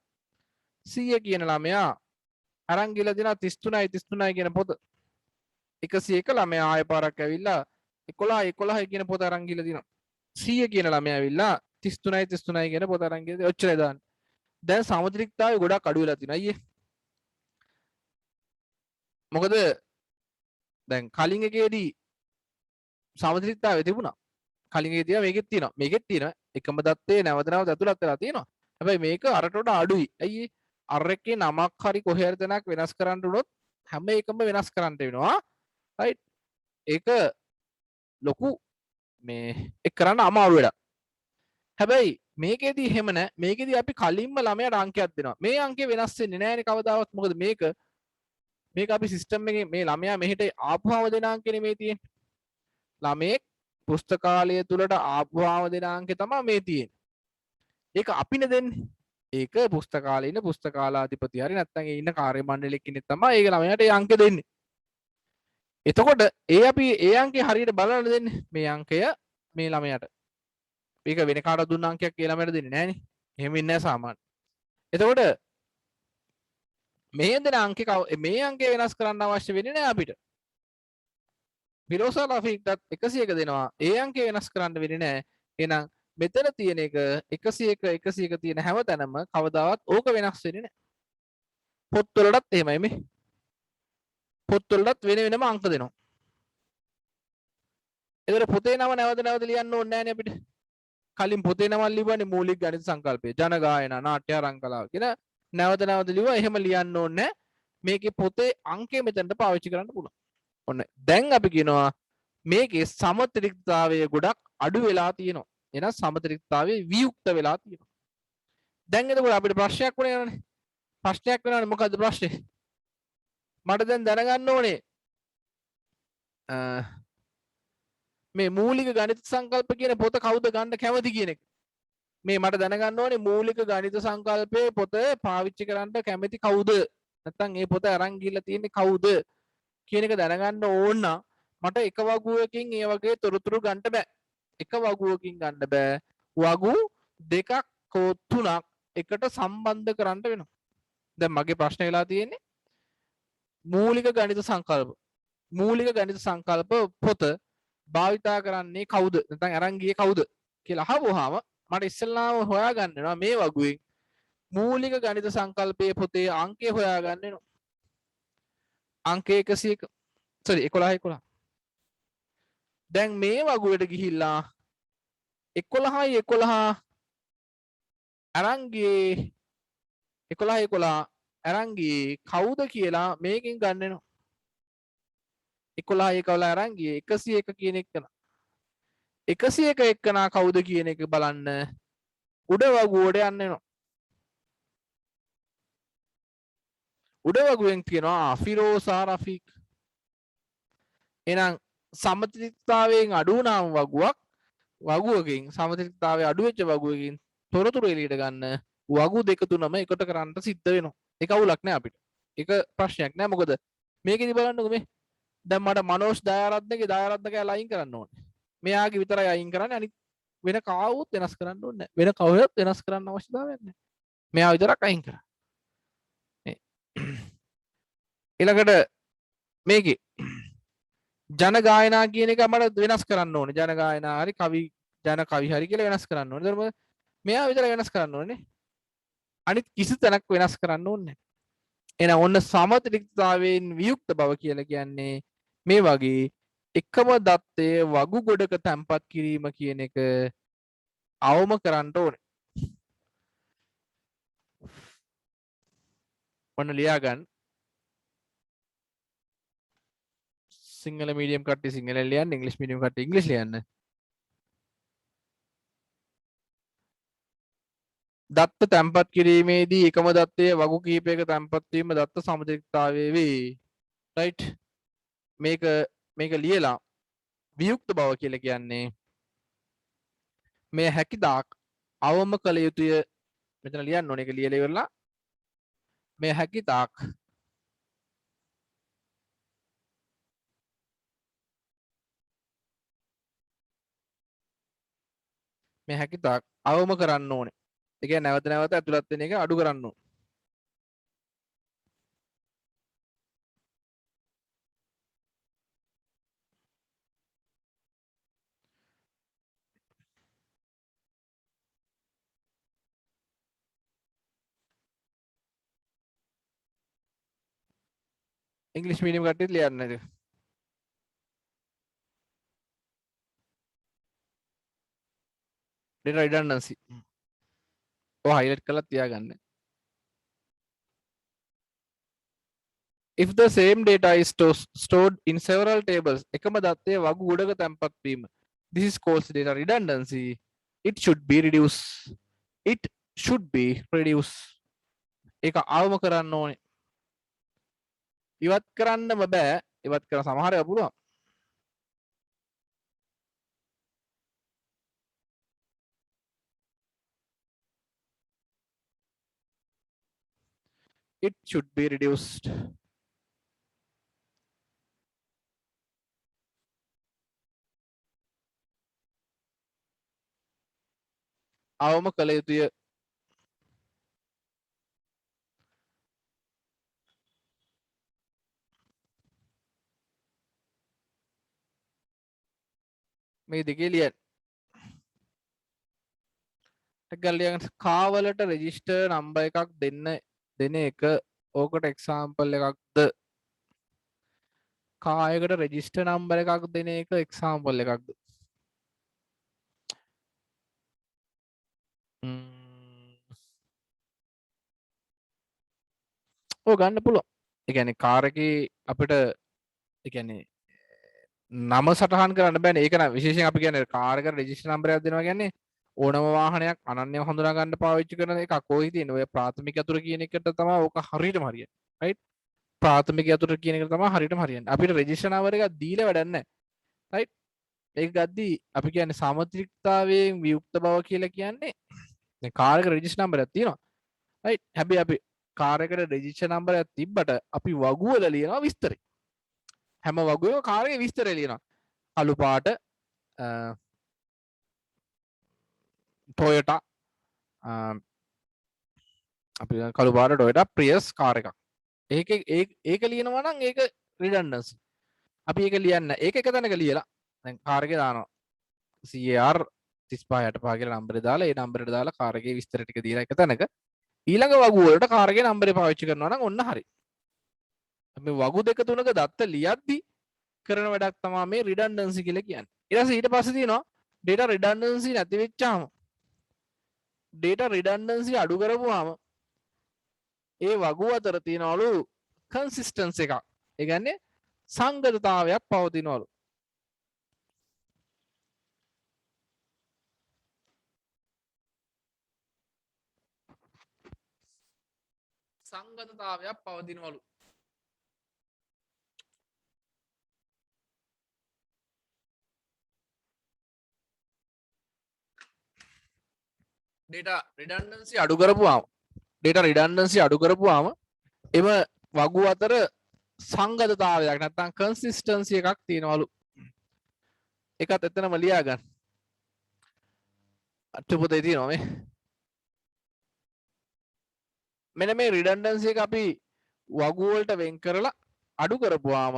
100 කියන ළමයා අරන් ගිහිලා දිනා 33යි 33යි කියන පොත 101 ළමයා ආයෙ පාරක් ඇවිල්ලා 11යි 11යි කියන පොත අරන් ගිහිලා දිනා 100 කියන ළමයා ඇවිල්ලා 33යි 33යි කියන පොත අරන් ගිහින් ඔච්චරයි දාන්නේ දැන් සමතුලිතතාවය ගොඩක් අඩු වෙලා තියෙනවා අයියේ මොකද දැන් කලින් එකේදී සමතුලිතතාවය තිබුණා කලින් එකේ තියා මේකෙත් තියෙනවා එකම දත්තේ නැවත නැවත ඇතුළත් වෙලා තියෙනවා හැබැයි මේක අරට වඩා අඩුයි අයියේ අර එකේ නමක් හරි කොහේ හරි තැනක් වෙනස් කරන්න උනොත් හැම එකම වෙනස් කරන්න වෙනවා රයිට් ඒක ලොකු මේ එක් කරන්න අමාරු වැඩක් හැබැයි මේකෙදී එහෙම නැහැ මේකෙදී අපි කලින්ම ළමයාට අංකයක් දෙනවා මේ අංකේ වෙනස් වෙන්නේ නැහැනේ කවදාවත් මොකද මේක මේක අපි සිස්ටම් එකේ මේ ළමයා මෙහෙට ආපුවම දෙන අංකේ නෙමෙයි තියෙන්නේ. ළමයේ පුස්තකාලය තුලට ආපුවම දෙන අංකේ තමයි මේ තියෙන්නේ. ඒක අපිනේ දෙන්නේ. ඒක පුස්තකාලේ ඉන්න පුස්තකාලාධිපති හරි නැත්නම් ඒ ඉන්න කාර්ය මණ්ඩලයේ කෙනෙක් තමයි ඒක ළමයාට ඒ අංක දෙන්නේ. එතකොට අපි ඒ අංකේ හරියට බලන්න දෙන්නේ. මේ අංකය මේ ළමයාට. මේක වෙන කාටවත් දුන්න අංකයක් ඒ ළමයාට දෙන්නේ නැහනේ. එහෙම වෙන්නේ නැහැ සාමාන්‍ය. එතකොට මේ දෙන අංකේ මේ අංකය වෙනස් කරන්න අවශ්‍ය වෙන්නේ නැහැ අපිට. ෆිරෝසා රෆීක්ටත් 101 දෙනවා. ඒ අංකය වෙනස් කරන්න වෙන්නේ නැහැ. එහෙනම් මෙතන තියෙන එක 101 101 තියෙන හැම තැනම කවදාවත් ඕක වෙනස් වෙන්නේ නැහැ. පොත්වලටත් එහෙමයි මේ. පොත්වලටත් වෙන වෙනම අංක දෙනවා. ඒතර පොතේ නම නැවත නැවත ලියන්න ඕනේ නැහැනේ අපිට. කලින් පොතේ නම ලියවන්නේ මූලික ගණිත සංකල්පය. ජන ගායනා, නාට්‍ය රංගකලාව කියන නැවත නැවත ලියුවා. එහෙම ලියන්න ඕනේ නැහැ. මේකේ පොතේ අංකය මෙතනට පාවිච්චි කරන්න පුළුවන්. ඔන්න දැන් අපි කියනවා මේකේ සමතුලිතතාවය ගොඩක් අඩු වෙලා තියෙනවා. එහෙනම් සමතුලිතතාවය වියුක්ත වෙලා තියෙනවා. දැන් එතකොට අපිට ප්‍රශ්නයක් වුණේ ප්‍රශ්නයක් වෙනවනේ. මොකද්ද ප්‍රශ්නේ? මට දැන් දැනගන්න ඕනේ මේ මූලික ගණිත සංකල්ප කියන පොත කවුද ගන්න කැමති කියන එක. මේ මට දැනගන්න ඕනේ මූලික ගණිත සංකල්පයේ පොත පාවිච්චි කරන්න කැමති කවුද? නැත්නම් මේ පොත අරන් ගිහලා තියෙන්නේ කවුද කියන එක දැනගන්න ඕන නම් මට එක වගුවකින් ඒ වගේ තොරතුරු ගන්න බෑ. එක වගුවකින් ගන්න බෑ. වගු දෙකක් හෝ තුනක් එකට සම්බන්ධ කරන්න වෙනවා. දැන් මගේ ප්‍රශ්නේ වෙලා තියෙන්නේ මූලික ගණිත සංකල්ප. මූලික ගණිත සංකල්ප පොත භාවිතා කරන්නේ කවුද? නැත්නම් අරන් ගියේ කවුද කියලා අහුවාම මට ඉස්සෙල්ලාම හොයාගන්න වෙනවා මේ වගුවෙන් මූලික ගණිත සංකල්පයේ පොතේ අංකය හොයාගන්න වෙනවා. අංකය 101 sorry 11. දැන් මේ වගුවට ගිහිල්ලා 11 අරන් ගියේ 11 අරන් ගියේ කවුද කියලා මේකෙන් ගන්න වෙනවා. 11 අරන් ගියේ 101 කියන එකන. 101 එක්කනා කවුද කියන එක බලන්න උඩ වගුවට යන්න වෙනවා. උඩ වගුවෙන් කියනවා ෆිරෝසා රෆීක්. එහෙනම් සමතුලිතතාවයෙන් අඩු වුණාම වගුවකින් සමතුලිතතාවය අඩු වෙච්ච වගුවකින් තොරතුරු එළියට ගන්න වගු දෙක තුනම එකට කරන්න සිද්ධ වෙනවා. ඒක අවුලක් නෑ අපිට. ඒක ප්‍රශ්නයක් නෑ. මොකද මේකෙදි බලන්නකො මේ දැන් මට මනෝජ් දයාරත්නගේ දයාරත්නකයා ලයින් කරන්න ඕනේ. මෙයාගේ විතරයි අයින් කරන්නේ. අනිත් වෙන කවුරුත් වෙනස් කරන්න ඕනේ නෑ. වෙන කවුරුත් වෙනස් කරන්න අවශ්‍යතාවයක් නෑ. මෙයා විතරක් අයින් කරා. ඊළඟට මේකේ ජන ගායනා කියන එක මට වෙනස් කරන්න ඕනේ. ජන ගායනා හරි ජන කවි හරි කියලා වෙනස් කරන්න ඕනේ. ඒතර මෙයා විතර වෙනස් කරන්න ඕනේ. අනිත් කිසි තැනක් වෙනස් කරන්න ඕනේ නැහැ. එහෙනම් ඔන්න සමතුලිතතාවයෙන් වියුක්ත බව කියලා කියන්නේ මේ වගේ එකම දත්තයේ වගු ගොඩක තැම්පත් කිරීම කියන එක අවම කරන්න ඕනේ. ඔන්න ලියා ගන්න. සිංහල මීඩියම් කට්ටිය සිංහලෙන් ලියන්න, ඉංග්‍රීසි මීඩියම් කට්ටිය ඉංග්‍රීසි ලියන්න. දත්ත තැන්පත් කිරීමේදී එකම දත්තයේ වගු කිහිපයක තැන්පත් වීම දත්ත සමතුලිතතාවයේ වේ. රයිට්. මේක ලියලා වියුක්ත බව කියලා කියන්නේ මේ හැකිතාක් අවම කළ යුතුය. මෙතන ලියන්න ඕනේ. ඒක ලියලා ඉවරලා මේ හැකිතාක් අවම කරන්න ඕනේ. ඒ කියන්නේ නැවත නැවත ඇතුළත් වෙන එක අඩු කරන්න ඕනේ. ඉංග්‍රීසි මීඩියම් කට්ටියත් ලියන්න නේද? data redundancy. ඔය highlight කරලා තියාගන්න. If the same data is stored in several tables, එකම දත්තයේ වගු ගොඩක තැන්පත් වීම. This is called data redundancy. It should be reduced. ඒක අවම කරන්න ඕනේ. ඉවත් කරන්නම බෑ. ඉවත් කරන සමහර ඒවා පුළුවන්. It should be reduced. අවම කළ යුතුය. මේ දෙකේ ලියන්න. ගල්ලියන් කාවලට රෙජිස්ටර් නම්බර් එකක් දෙන එක ඕකට එක්සාම්පල් එකක්ද? කායකට රෙජිස්ටර් නම්බර් එකක් දෙන එක එක්සාම්පල් එකක්ද? ඔව් ගන්න පුළුවන්. ඒ කියන්නේ කාර් එකේ අපිට ඒ කියන්නේ නම සටහන් කරන්න බෑනේ. ඒක නම් විශේෂයෙන් අපි කියන්නේ කාර් එකට රෙජිස්ටර් නම්බරයක් දෙනවා කියන්නේ ඕනම වාහනයක් අනන්‍යව හඳුනා ගන්න පාවිච්චි කරන එකක්. ඔය තියෙන්නේ ඔය ප්‍රාථමික අතුර කියන එකට තමයි ඕක හරියටම හරියන්නේ. රයිට්? ප්‍රාථමික අතුර කියන එක තමයි හරියටම හරියන්නේ. අපිට රෙජිස්ටර් නම්බර් එකක් දීලා වැඩක් නැහැ. රයිට්? ඒක ගද්දී අපි කියන්නේ සමතිරික්තාවයෙන් වියුක්ත බව කියලා කියන්නේ දැන් කාර් එක රෙජිස්ටර් නම්බරයක් තියෙනවා. රයිට්? හැබැයි අපි කාර් එකට රෙජිස්ටර් නම්බරයක් තිබ්බට අපි වගුවල ලියනවා විස්තරේ. හැම වගුවෙම කාර් එකේ විස්තරය ලියනවා. කළු පාට ටොයටා අපි කළු පාට ටොයටා ප්‍රියස් කාර් එකක්. ඒක ලියනවා නම් ඒක රිඩන්ඩන්සි. අපි ඒක ලියන්න. ඒක එක තැනක ලියලා දැන් කාර් එකේ දානවා. CAR 3565 කියලා නම්බරේ දාලා ඒ නම්බරේට දාලා කාර් එකේ විස්තර ටික දීලා එක තැනක ඊළඟ වගුව වලට කාර් එකේ නම්බරේ පාවිච්චි කරනවා නම් ඔන්න හරි. මේ වගු දෙක තුනක දත්ත ලියද්දි කරන වැඩක් තමයි මේ රිඩන්ඩන්සි කියලා කියන්නේ. ඊට පස්සේ තියෙනවා data redundancy නැති වෙච්චාම data redundancy අඩු කරපුවාම ඒ වගු අතර තියනවලු consistency එකක්. ඒ කියන්නේ සංගතතාවයක් පවතිනවලු. සංගතතාවයක් පවතිනවලු. data redundancy අඩු කරපුවාම එම වගු අතර සංගතතාවයක් නැත්නම් consistency එකක් තියනවලු. ඒකත් එතනම ලියා ගන්න. අටපොතේ තියෙනවා මේ. මෙන්න මේ redundancy එක අපි වගු වලට වෙන් කරලා අඩු කරපුවාම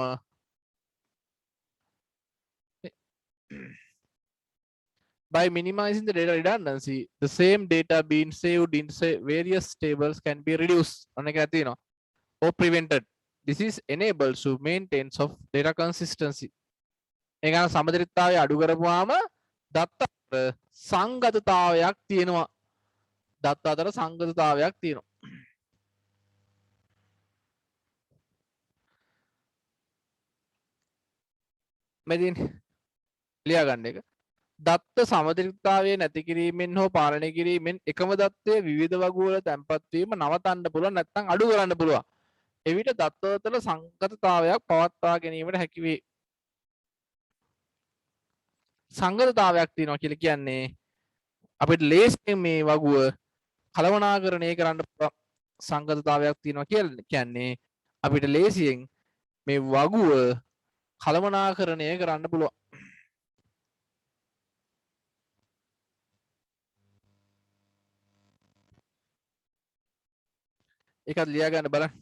by minimizing the data redundancy, the same data being saved in various tables can be reduced or prevented. This is enables to maintain of data consistency. ඒගන සමදරිත්තාවය අඩු කරපුවාම දත්ත සංගතතාවයක් තියෙනවා. දත්ත අතර සංගතතාවයක් තියෙනවා. මෙදින් ලියා ගන්න එක. දත්ත සමදිරිත්තාවය නැති කිරීමෙන් හෝ පාලනය කිරීමෙන් එකම දත්තය විවිධ වගුවල තැන්පත් වීම නවතන්න පුළුවන් නැත්නම් අඩු කරන්න පුළුවන්. එවිට දත්තවල සංගතතාවයක් පවත්වා ගැනීමට හැකි වේ. සංගතතාවයක් තියෙනවා කියලා කියන්නේ අපිට ලේසියෙන් මේ වගුව කළමනාකරණය කරන්න සංගතතාවයක් තියෙනවා කියලා කියන්නේ අපිට ලේසියෙන් මේ වගුව කළමනාකරණය කරන්න පුළුවන්. ඒකත් ලියා ගන්න බලන්න.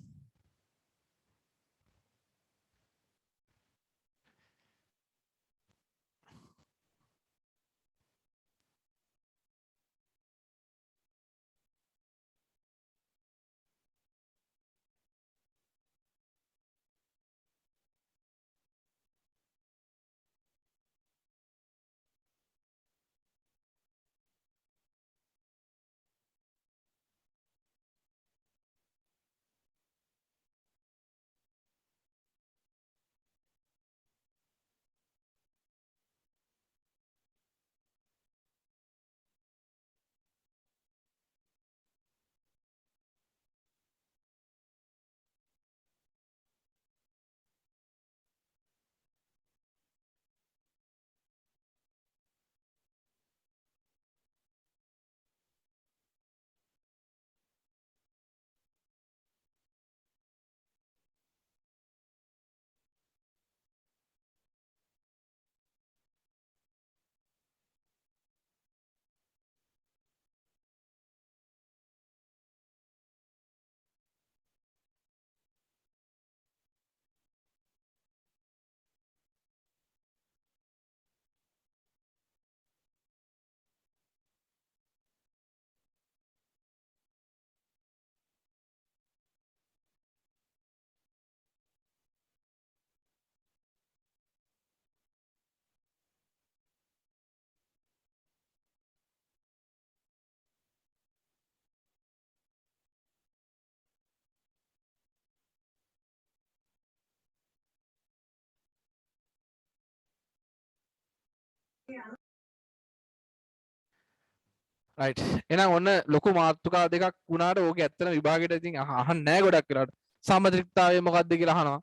රයිට්. එහෙනම් ඔන්න ලොකු මාතෘකා දෙකක් වුණාට ඕක ඇත්තටම විභාගයට ඉතින් අහන්නේ නැහැ ගොඩක් වෙලාවට. සමතිරික්තාවය මොකක්ද කියලා අහනවා.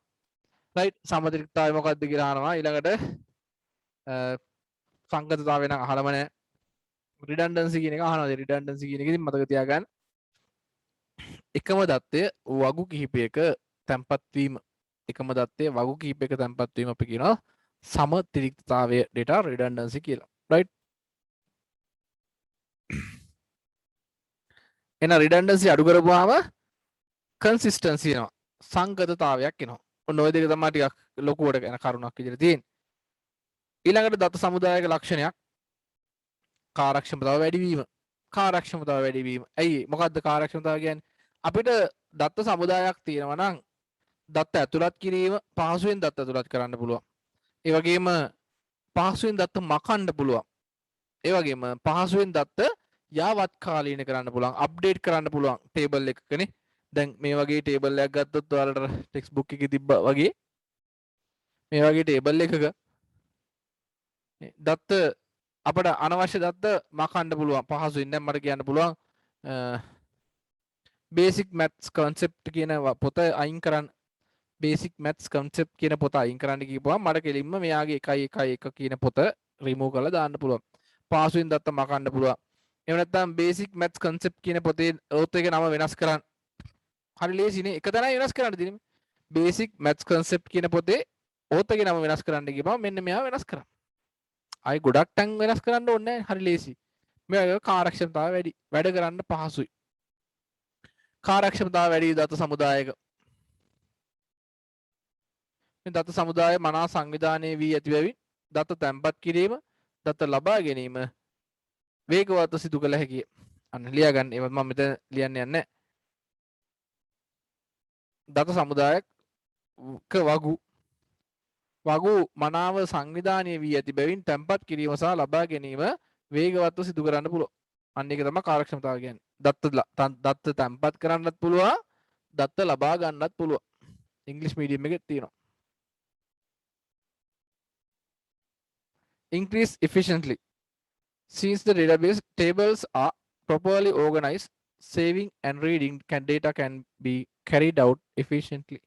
රයිට්. සමතිරික්තාවය මොකක්ද කියලා අහනවා. ඊළඟට සංගතතාවය නම් අහලම නැහැ. රිඩන්ඩන්සි කියන එක අහනවා. රිඩන්ඩන්සි කියන එක ඉතින් මතක තියාගන්න. එකම දත්තය වගු කිහිපයක තැන්පත් වීම. එකම දත්තය වගු කිහිපයක තැන්පත් වීම අපි කියනවා සමතිරික්තතාවය data redundancy කියලා. right. එන redundancy අඩු කරපුවාම consistency එනවා. සංගතතාවයක් එනවා. ඔන්න ඔය දෙක තමයි ටිකක් ලොකුවට යන කරුණක් විදිහට තියෙන්නේ. ඊළඟට දත්ත සමුදායක ලක්ෂණයක් කාර්යක්ෂමතාව වැඩි වීම. කාර්යක්ෂමතාව වැඩි වීම. ඇයි මොකද්ද කාර්යක්ෂමතාව කියන්නේ? අපිට දත්ත සමුදායක් තියෙනවා නම් දත්ත ඇතුළත් කිරීම පහසුවෙන් දත්ත ඇතුළත් කරන්න පුළුවන්. ඒ වගේම පහසුවෙන් දත්ත මකන්න පුළුවන්. ඒ වගේම පහසුවෙන් දත්ත යාවත් කාලීන කරන්න පුළුවන්. අප්ඩේට් කරන්න පුළුවන් ටේබල් එකකනේ. දැන් මේ වගේ ටේබල් එකක් ගත්තොත් ඔයාලට ටෙක්ස්ට් බුක් එකේ තිබ්බා වගේ මේ වගේ ටේබල් එකක දත්ත අපිට අනවශ්‍ය දත්ත මකන්න පුළුවන්. පහසුවෙන් දැන් මට කියන්න පුළුවන් බේසික් මැත්ස් concept කියන පොත අයින් කරන්න. බේසික් මැත්ස් concept කියන පොත අයින් කරන්න කියපුවම මට කෙලින්ම මෙයාගේ 1.1.1 කියන පොත රිමූව් කරලා දාන්න පුළුවන්. පහසුවෙන් දත්ත මකන්න පුළුවන්. එහෙම නැත්නම් බේසික් මැත්ස් concept කියන පොතේ ඔත් එක නම වෙනස් කරන්න. හරි ලේසිනේ. එක තැනයි වෙනස් කරන්න තියෙන්නේ. බේසික් මැත්ස් concept කියන පොතේ ඔත් එකේ නම වෙනස් කරන්න කියපුවම මෙන්න මෙයා වෙනස් කරන්න. ආයි ගොඩක් තැන් වෙනස් කරන්න ඕනේ නැහැ. හරි ලේසි. මේක කාර්යක්ෂමතාවය වැඩි. වැඩ කරන්න පහසුයි. කාර්යක්ෂමතාව වැඩි දත්ත සමුදායක. මේ දත්ත සමුදාය මනා සංවිධානයේ වී ඇති බැවින් දත්ත තැන්පත් කිරීම, දත්ත ලබා ගැනීම වේගවත් සිදු කළ හැකිය. අන්න ලියා ගන්න. ඒවත් මම මෙතන ලියන්න යන්නේ දත්ත සමුදායක වගු මනාව සංවිධානයේ වී ඇති බැවින් තැන්පත් කිරීම සහ ලබා ගැනීම වේගවත්ව සිදු කරන්න පුළුවන්. අන්න ඒක තමයි කාර්යක්ෂමතාව කියන්නේ. දත්ත තැන්පත් කරන්නත් පුළුවන්, දත්ත ලබා ගන්නත් පුළුවන්. ඉංග්‍රීසි මීඩියම් එකේ තියෙනවා. Increase efficiently. Since the database tables are properly organized, saving and reading data can be carried out efficiently.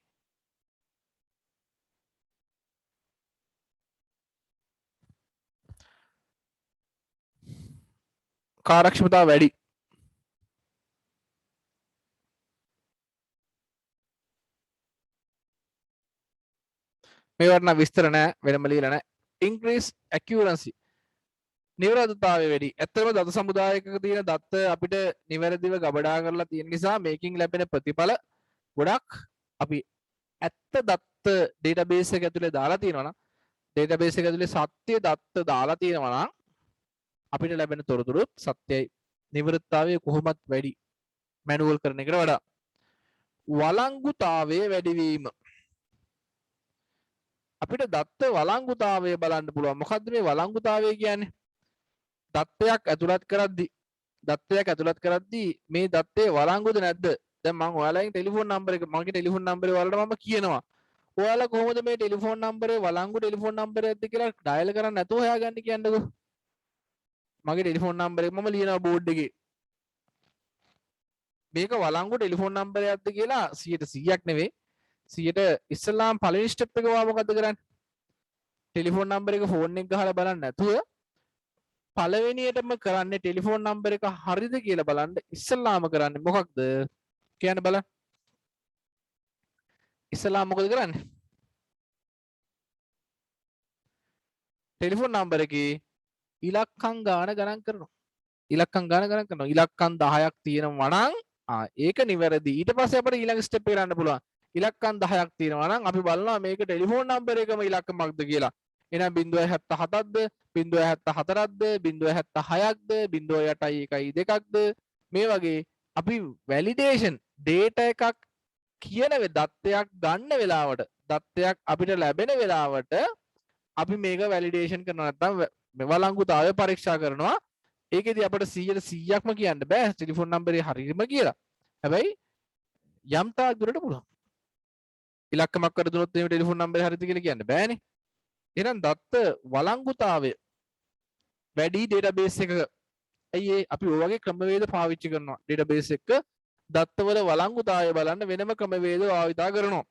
කාර්යක්ෂමතාව වැඩි. මේවට නම් විස්තර නැහැ, වෙනම ලියලා නැහැ. Increase accuracy. නිවැරදිතාවය වැඩි. ඇත්තම දත සමුදායකක තියෙන දත්ත අපිට නිවැරදිව ගබඩා කරලා තියෙන නිසා මේකින් ලැබෙන ප්‍රතිඵල ගොඩක් අපි ඇත්ත දත්ත ඩේටාබේස් එක ඇතුලේ දාලා තියෙනවා නම් ඩේටාබේස් එක ඇතුලේ සත්‍ය දත්ත දාලා තියෙනවා නම් අපිට ලැබෙන තොරතුරුත් සත්‍යයි. නිවැරදිතාවය කොහොමත් වැඩි මැනුවල් කරන එකට වඩා. වළංගුතාවය වැඩිවීම. අපිට දත්ත වළංගුතාවය බලන්න පුළුවන්. මොකද්ද මේ වළංගුතාවය කියන්නේ? දත්තයක් ඇතුළත් කරද්දී මේ දත්තේ වළංගුද නැද්ද? දැන් මම ඔයාලගේ ටෙලිෆෝන් නම්බර එක මගේ ටෙලිෆෝන් නම්බරේ ඔයාලට මම කියනවා. ඔයාලා කොහොමද මේ ටෙලිෆෝන් නම්බරේ වළංගු ටෙලිෆෝන් නම්බරයක්ද කියලා ඩයල් කරන්නේ නැතුව හොයාගන්නේ කියන්නකෝ. මගේ ටෙලිෆෝන් නම්බර එක මම ලියනවා බෝඩ් එකේ. මේක වළංගු ටෙලිෆෝන් නම්බරයක්ද කියලා 100%ක් නෙවෙයි. 100ට ඉස්සලාම් පළවෙනි ස්ටෙප් එක ඔයා මොකද්ද කරන්නේ? ටෙලිෆෝන් නම්බර එක ෆෝන් එක ගහලා බලන්න නැතුව පළවෙනියටම කරන්නේ ටෙලිෆෝන් නම්බර එක හරිද කියලා බලන්න ඉස්සලාම කරන්නේ මොකක්ද කියන්න බලන්න. ඉස්සලාම මොකද කරන්නේ? ටෙලිෆෝන් නම්බර එකේ ඉලක්කම් ගාන ගණන් කරනවා. ඉලක්කම් 10ක් තියෙනවා නම් ඒක නිවැරදි. ඊට පස්සේ අපිට ඊළඟ ස්ටෙප් එක ගන්න පුළුවන්. ඉලක්කම් 10ක් තියෙනවා නම් අපි බලනවා මේක ටෙලිෆෝන් නම්බර එකම ඉලක්කමක්ද කියලා. එහෙනම් 0.77ක්ද 0.74ක්ද 0.76ක්ද 0.812ක්ද මේ වගේ අපි වැලිඩේෂන් ඩේටා එකක් කියන දත්තයක් ගන්න වෙලාවට දත්තයක් අපිට ලැබෙන වෙලාවට අපි මේක වැලිඩේෂන් කරනවා නැත්නම් වළංගුතාවය පරීක්ෂා කරනවා. ඒකෙදි අපිට 100%ක්ම කියන්න බෑ ටෙලිෆෝන් නම්බරේ හරියම කියලා. හැබැයි යම් තාක් දුරට පුළුවන්. ඉලක්කමක් කර දුනොත් මේ ටෙලිෆෝන් නම්බරේ හරියද කියලා කියන්න බෑනේ. එහෙනම් දත්ත වළංගුතාවය වැඩි ඩේටාබේස් එකක. ඇයි ඒ අපි ඔය වගේ ක්‍රමවේද පාවිච්චි කරනවා ඩේටාබේස් එක දත්තවල වළංගුතාවය බලන්න වෙනම ක්‍රමවේද භාවිතා කරනවා.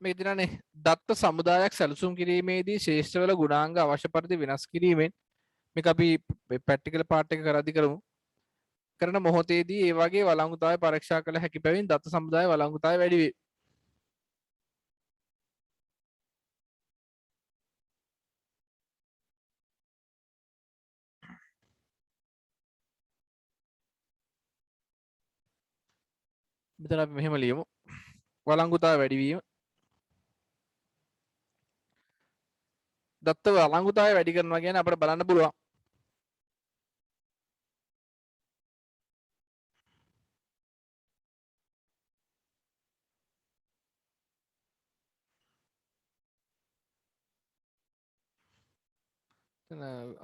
මේක දිනනේ දත්ත සමුදායක් සැලසුම් කිරීමේදී ශේෂ්ඨවල ගුණාංග අවශ්‍ය පරිදි වෙනස් කිරීමෙන් මේක අපි ප්‍රැක්ටිකල් පාර්ට් එක කරද්දී කරමු. කරන මොහොතේදී ඒ වගේ වළංගුතාවය පරීක්ෂා කළ හැකි බැවින් දත්ත සමුදාය වළංගුතාවය වැඩි වේ. මෙතන අපි මෙහෙම ලියමු. වළංගුතාවය වැඩි වීම දත්ත වළංගුතාවය වැඩි කරනවා කියන්නේ අපිට බලන්න පුළුවන්.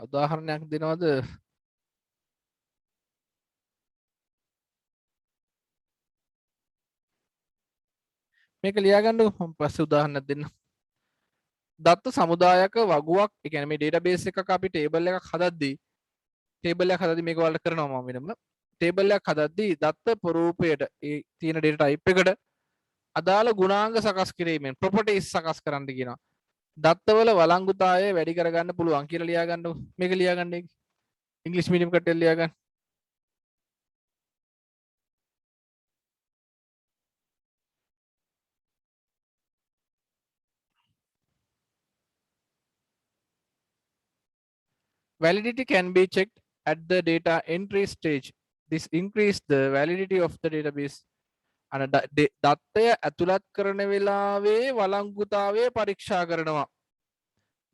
උදාහරණයක් දෙනවද? මේක ලියාගන්නකො මම පස්සේ උදාහරණයක් දෙන්න. දත්ත සමුදායක වගුවක් ඒ කියන්නේ මේ ඩේටාබේස් එකක අපි ටේබල් එකක් හදද්දී මේක ඔයාලට කරනවා මම වෙනම. ටේබල් එකක් හදද්දී දත්ත ප්‍රරූපයට ඒ තියෙන ඩේටා ටයිප් එකට අදාළ ගුණාංග සකස් කිරීමෙන් ප්‍රොපර්ටිස් සකස් කරන්න කියනවා. දත්තවල වළංගුතාවය වැඩි කරගන්න පුළුවන් කියලා ලියාගන්නකො. මේක ලියාගන්න එක. ඉංග්‍රීසි මීඩියම් කට්ටිය ලියාගන්න. Validity can be checked at the data entry stage. This increase the validity of the database. අන දත්තය ඇතුළත් කරන වෙලාවේ වළංගුතාවය පරීක්ෂා කරනවා.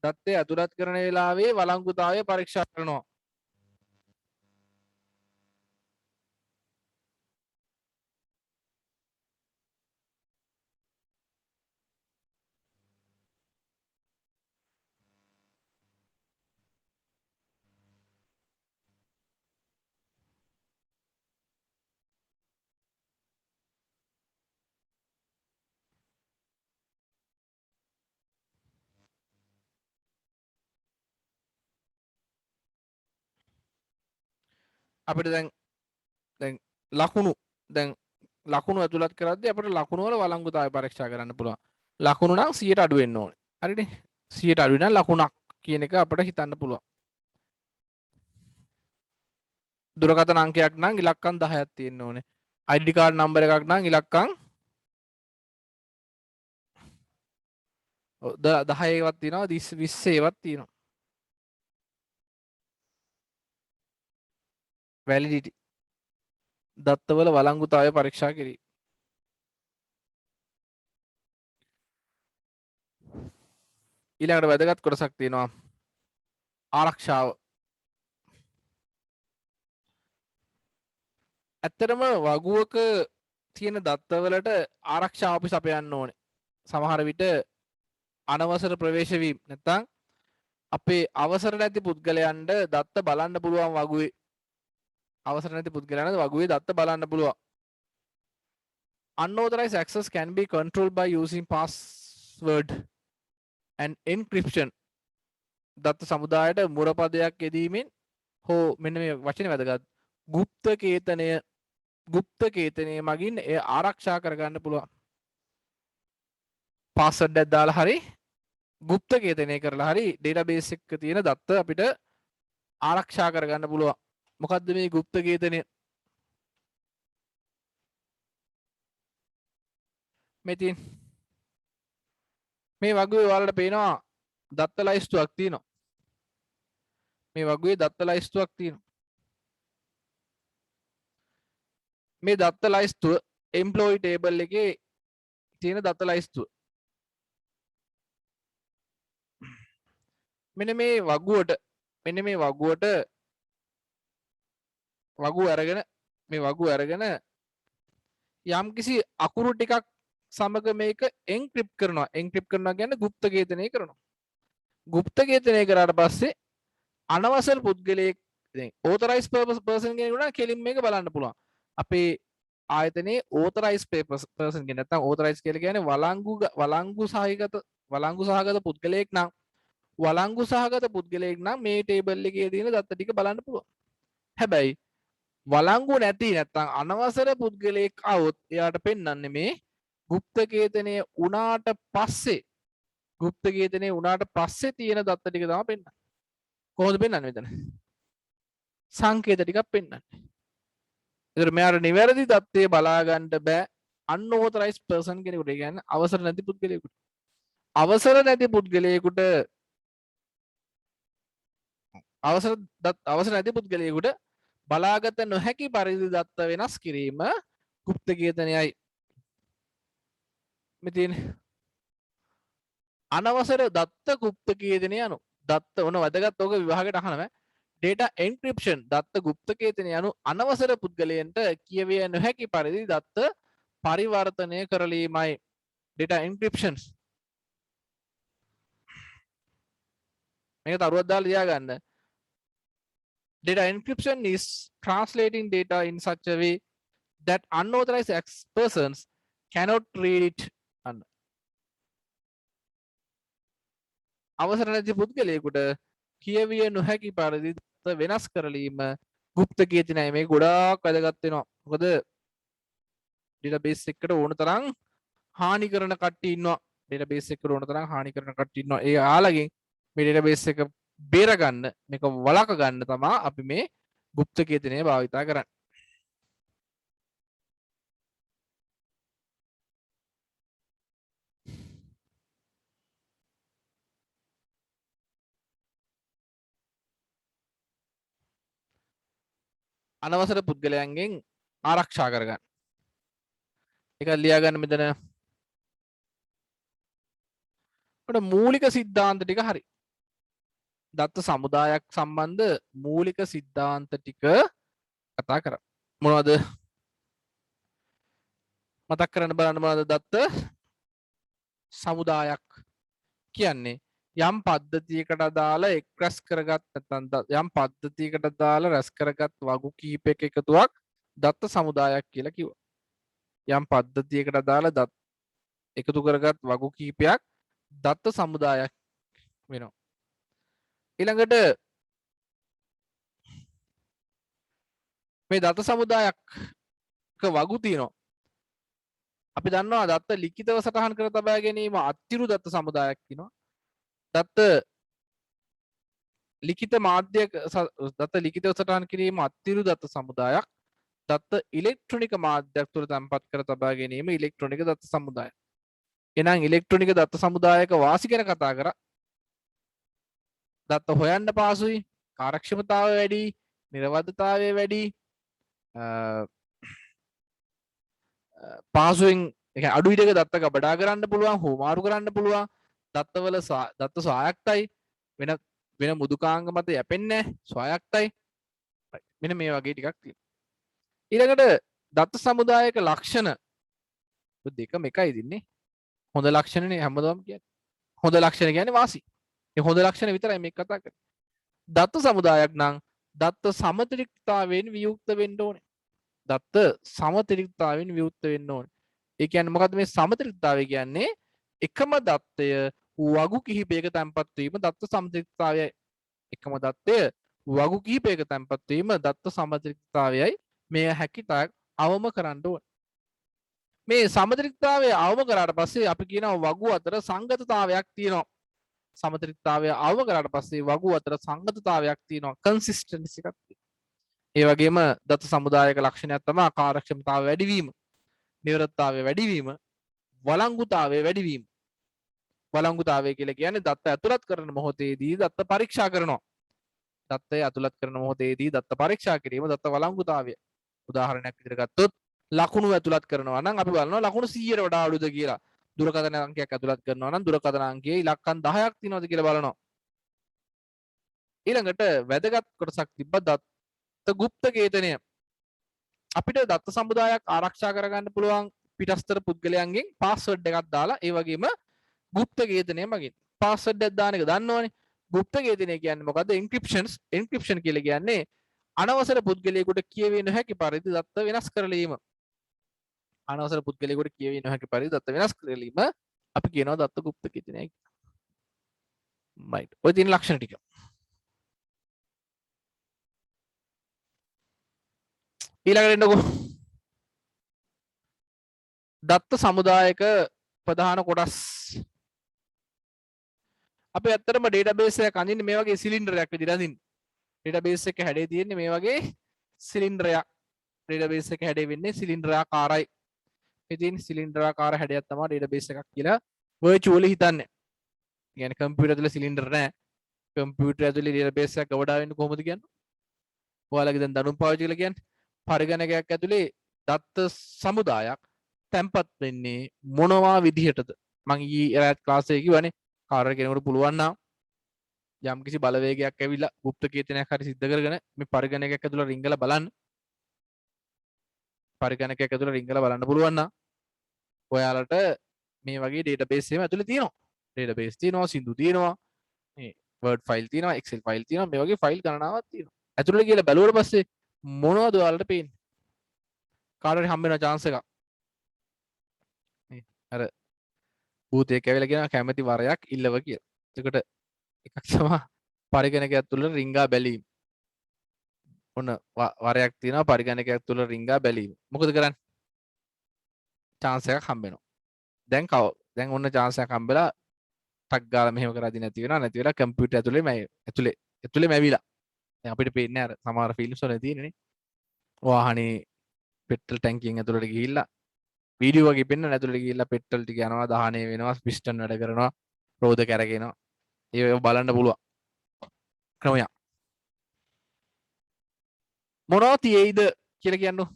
දත්තය ඇතුළත් කරන වෙලාවේ වළංගුතාවය පරීක්ෂා කරනවා. අපිට දැන් ලකුණු දැන් ලකුණු ඇතුළත් කරද්දී අපිට ලකුණු වල වළංගුතාවය පරීක්ෂා කරන්න පුළුවන්. ලකුණු නම් 100ට අඩු වෙන්න ඕනේ. හරිනේ? 100ට අඩු නම් ලකුණක් කියන එක අපිට හිතන්න පුළුවන්. දුරකථන අංකයක් නම් ඉලක්කම් 10ක් තියෙන්න ඕනේ. ID card number එකක් නම් ඉලක්කම් 10 ඒවත් තියෙනවා 20 ඒවත් තියෙනවා. වැලිඩිටි දත්තවල වළංගුතාවය පරීක්ෂා කිරීම. ඊළඟට වැදගත් කොටසක් තියෙනවා ආරක්ෂාව. ඇත්තටම වගුවක තියෙන දත්තවලට ආරක්ෂාව අපි සපයන්න ඕනේ. සමහර විට අනවසර ප්‍රවේශ වීම නැත්නම් අපේ අවසර නැති පුද්ගලයන්ට දත්ත බලන්න පුළුවන් වගුවේ. අවසර නැති පුද්ගලයන්ට වගුවේ දත්ත බලන්න පුළුවන්. Unauthorized access can be controlled by using password and encryption. දත්ත සමුදායට මුරපදයක් යෙදීමෙන් හෝ මෙන්න මේ වචනේ වැදගත්. ගුප්ත කේතනය මගින් එය ආරක්ෂා කරගන්න පුළුවන්. පාස්වර්ඩ් එකක් දාලා හරි ගුප්ත කේතනය කරලා හරි ඩේටාබේස් එකක තියෙන දත්ත අපිට ආරක්ෂා කරගන්න පුළුවන්. මොකද්ද මේ ගුප්ත කේතනය? මේ වගුවේ ඔයාලට පේනවා දත්ත ලයිස්තුවක් තියෙනවා. මේ වගුවේ දත්ත ලයිස්තුවක් තියෙනවා. මේ දත්ත ලයිස්තුව එම්ප්ලොයි ටේබල් එකේ තියෙන දත්ත ලයිස්තුව. මෙන්න මේ වගුවට වගු අරගෙන මේ වගු අරගෙන යම්කිසි අකුරු ටිකක් සමග මේක එන්ක්‍රිප්ට් කරනවා. එන්ක්‍රිප්ට් කරනවා කියන්නේ গুপ্ত ඝේතනය කරනවා. গুপ্ත ඝේතනය කරාට පස්සේ අනවසර පුද්ගලයෙක් දැන් ඕතරයිස් පර්සන් කෙනෙකුට නම් කෙලින් මේක බලන්න පුළුවන්. අපේ ආයතනයේ ඕතරයිස් පර්සන් කෙනෙක් නැත්නම් ඕතරයිස් කියලා කියන්නේ වළංගු සහගත පුද්ගලයෙක් නම් වළංගු සහගත පුද්ගලයෙක් නම් මේ ටේබල් එකේ තියෙන දත්ත ටික බලන්න පුළුවන්. හැබැයි වළංගු නැති නැත්නම් අනවසර පුද්ගලයෙක් આવොත් එයාට පෙන්වන්නේ මේ গুপ্ত ඝේතනය උනාට පස්සේ තියෙන දත්ත ටික තමයි පෙන්වන්නේ. කොහොමද පෙන්වන්නේ මෙතන? සංකේත ටිකක් පෙන්වන්නේ. ඒතර මෙයාට නිවැරදි தත්ත්වය බලා ගන්න බෑ අන්ऑතරයිස්ඩ් පර්සන් කෙනෙකුට. ඒ කියන්නේ අවසර නැති පුද්ගලයෙකුට. අවසර නැති පුද්ගලයෙකුට බලාගත නොහැකි පරිදි දත්ත වෙනස් කිරීම গুপ্ত ඝේතනයයි. මෙතින් අනවසර දත්ත গুপ্ত ඝේතනය අනු දත්ත ඕන වැදගත් ඕක විභාගයට අහනවා. data encryption දත්ත গুপ্ත ඝේතනය අනු අනවසර පුද්ගලයන්ට කියවිය නොහැකි පරිදි දත්ත පරිවර්තනය කරලීමයි data encryptions. මේක තරුවක් දාලා ලියා ගන්න. Data encryption is translating data in such a way that unauthorized persons cannot read it. අවසර නැති පුද්ගලයෙකුට කියවිය නොහැකි පරිදි දත්ත වෙනස් කරලීම গুপ্ত ඝේතනයයි. මේ ගොඩාක් වැදගත් වෙනවා. මොකද database එකට ඕන තරම් හානි කරන කට්ටිය ඉන්නවා. database එකට ඕන තරම් හානි කරන කට්ටිය ඉන්නවා. ඒ ආලගෙන් මේ database එක බේර ගන්න මේක වළක ගන්න තමයි අපි මේ গুপ্ত ඝේතනය භාවිතා කරන්නේ. අනවසර පුද්ගලයන්ගෙන් ආරක්ෂා කරගන්න. ඒක ලියා ගන්න මෙතන. ඔන්න මූලික સિદ્ધාන්ත ටික හරි. දත්ත සමුදායක් සම්බන්ධ මූලික સિદ્ધාන්ත ටික කතා කරමු. මොනවද? මතක් කරන්න බලන්න මොනවද දත්ත සමුදායක් කියන්නේ? යම් පද්ධතියකට අදාළ එක් රැස් කරගත් නැත්නම් යම් පද්ධතියකට අදාළ රැස් කරගත් වගු කීපයක එකතුවක් දත්ත සමුදායක් කියලා කිව්වා. යම් පද්ධතියකට අදාළ එකතු කරගත් වගු කීපයක් දත්ත සමුදායක් වෙනවා. ඊළඟට මේ දත්ත සමුදායක වගු තියෙනවා. අපි දන්නවා දත්ත ලිඛිතව සටහන් කර තබා ගැනීම අත්තිරු දත්ත සමුදායක් කියනවා. දත්ත ලිඛිත මාධ්‍යක දත්ත ලිඛිතව සටහන් කිරීම අත්තිරු දත්ත සමුදායක්. දත්ත ඉලෙක්ට්‍රොනික මාධ්‍යයක් තුළ තැන්පත් කර තබා ගැනීම ඉලෙක්ට්‍රොනික දත්ත සමුදාය. එහෙනම් ඉලෙක්ට්‍රොනික දත්ත සමුදායක වාසි ගැන කතා කරා. දත්ත හොයන්න පහසුයි, කාර්යක්ෂමතාවය වැඩි, නිර්වද්‍යතාවය වැඩි, පහසුවෙන් අඩු ඉඩක දත්ත ගබඩා කරන්න පුළුවන්, හුවමාරු කරන්න පුළුවන්. දත්තවල දත්ත ස්වායක්තයි, වෙන මුදුකාංග මත යැපෙන්නේ නැහැ, ස්වායක්තයි. මෙන්න මේ වගේ ටිකක් තියෙනවා. ඊළඟට දත්ත සමුදායක ලක්ෂණ දෙකම එකයි දින්නේ. හොඳ ලක්ෂණනේ හැමදාම කියන්නේ. හොඳ ලක්ෂණ කියන්නේ වාසි. මේ හොඳ ලක්ෂණ විතරයි මේක කතා කරන්නේ. දත්ත සමුදායක් නම් දත්ත සමතිරික්තතාවයෙන් වියුක්ත වෙන්න ඕනේ. දත්ත සමතිරික්තතාවයෙන් වියුක්ත වෙන්න ඕනේ. ඒ කියන්නේ මොකද්ද මේ සමතිරික්තතාවය කියන්නේ? එකම දත්තය වගු කිහිපයක තැන්පත් වීම දත්ත සමතිරික්තතාවයයි. එකම දත්තය වගු කිහිපයක තැන්පත් වීම දත්ත සමතිරික්තතාවයයි. මේ හැකියතාක් අවම කරන්න ඕනේ. මේ සමතිරික්තතාවය අවම කරාට පස්සේ අපි කියනවා වගු අතර සංගතතාවයක් තියෙනවා. සමතිරික්තතාවය අවම කරාට පස්සේ වගු අතර සංගතතාවයක් තියෙනවා. කන්සිස්ටන්සි එකක් තියෙනවා. ඒ වගේම දත්ත සමුදායක ලක්ෂණයක් තමයි කාර්යක්ෂමතාවය වැඩිවීම, නිරවද්‍යතාවය වැඩිවීම, වළංගුතාවය වැඩිවීම. වළංගුතාවය කියලා කියන්නේ දත්ත ඇතුළත් කරන මොහොතේදී දත්ත පරීක්ෂා කරනවා. දත්තය ඇතුළත් කරන මොහොතේදී දත්ත පරීක්ෂා කිරීම දත්ත වළංගුතාවය. උදාහරණයක් විදිහට ගත්තොත් ලකුණු ඇතුළත් කරනවා නම් අපි බලනවා ලකුණු 100ට වඩා අඩුද කියලා. දුරකථන අංකයක් ඇතුළත් කරනවා නම් දුරකථන අංකයේ ඉලක්කම් 10ක් තියෙනවද කියලා බලනවා. ඊළඟට වැදගත් කොටසක් තිබ්බා දත්ත গুপ্ত ඝේතනය. අපිට දත්ත සමුදායක් ආරක්ෂා කරගන්න පුළුවන් පිටස්තර පුද්ගලයන්ගෙන් පාස්වර්ඩ් එකක් දාලා ඒ වගේම ගුප්ත ඝේතනය මගින් පාස්වර්ඩ් එකක් දාන එක දන්නවනේ. ගුප්ත ඝේතනය කියන්නේ මොකද්ද? එන්ක්‍රිප්ෂන් කියලා කියන්නේ අනවසර පුද්ගලයෙකුට කියවිය නොහැකි පරිදි දත්ත වෙනස් කරලීම. අනවසර පුද්ගලයෙකුට කියවිය නොහැකි පරිදි දත්ත වෙනස් කරලීම අපි කියනවා දත්ත ගුප්ත ඝේතනය කියලා. right. ඔය තියෙන ලක්ෂණ ටික. ඊළඟට එන්නකෝ. දත්ත සමුදායක ප්‍රධාන කොටස්. අපි ඇත්තටම ඩේටාබේස් එකක් අඳින්නේ මේ වගේ සිලින්ඩරයක් විදිහට අඳින්නේ. ඩේටාබේස් එක හැඩේ තියෙන්නේ මේ වගේ සිලින්ඩරයක්. ඩේටාබේස් එක හැඩේ වෙන්නේ සිලින්ඩරාකාරයි. ඉතින් සිලින්ඩරාකාර හැඩයක් තමයි ඩේටාබේස් එකක් කියලා වර්චුවලි හිතන්නේ. කියන්නේ කම්පියුටර් ඇතුලේ සිලින්ඩර් නැහැ. කම්පියුටර් ඇතුලේ ඩේටාබේස් එකක් ගොඩාක් වෙන්නේ කොහොමද කියන්නේ? ඔයාලගේ දැන් දැනුම් පාවිච්චි කියලා කියන්නේ පරිගණකයක් ඇතුලේ දත්ත සමුදායක් තැන්පත් වෙන්නේ මොනවා විදිහටද? මම ඊයේ රාත් ක්ලාස් එකේ කිව්වනේ කාර්ය කෙනෙකුට පුළුවන් නම් යම් කිසි බලවේගයක් ඇවිල්ලා গুপ্ত කීර්තනයක් හරි සිද්ධ කරගෙන මේ පරිගණකයක් ඇතුළේ රිංගලා බලන්න. පරිගණකයක් ඇතුළේ රිංගලා බලන්න පුළුවන් නම් ඔයාලට මේ වගේ ඩේටාබේස් එකක් ඇතුළේ තියෙනවා. ඩේටාබේස් තියෙනවා, සින්දු තියෙනවා, මේ වර්ඩ් ෆයිල් තියෙනවා, එක්සෙල් ෆයිල් තියෙනවා, මේ වගේ ෆයිල් ගණනාවක් තියෙනවා. ඇතුළේ කියලා බැලුවට පස්සේ මොනවද ඔයාලට පේන්නේ? කාට හරි හම්බ වෙන chance එකක්. මේ අර භූතයෙක් ඇවිල්ලා කියනවා කැමැති වරයක් ඉල්ලව කියලා. එතකොට එකක් තමයි පරිගණකයක් තුළ රිංගා බැලීම. ඔන්න වරයක් තියෙනවා පරිගණකයක් තුළ රිංගා බැලීම. මොකද කරන්නේ? chance එකක් හම්බ වෙනවා. දැන් ඔන්න chance එකක් හම්බෙලා ටක් ගාලා මෙහෙම කරද්දී නැති වෙනවා. නැති වෙලා කම්පියුටර් ඇතුලේ මැවිලා. දැන් අපිට පේන්නේ අර සමහර ෆිල්ම්ස් වල තියෙනනේ. වාහනේ පෙට්‍රල් ටැංකියෙන් ඇතුලට ගිහිල්ලා වීඩියෝ වගේ පෙන්වන ඇතුලට ගිහිල්ලා පෙට්‍රල් ටික යනවා දහනය වෙනවා පිස්ටන් වැඩ කරනවා රෝද කැරගෙනවා. ඒක බලන්න පුළුවන්. ක්‍රමයක්. මොනවා තියෙයිද කියලා කියන්නේ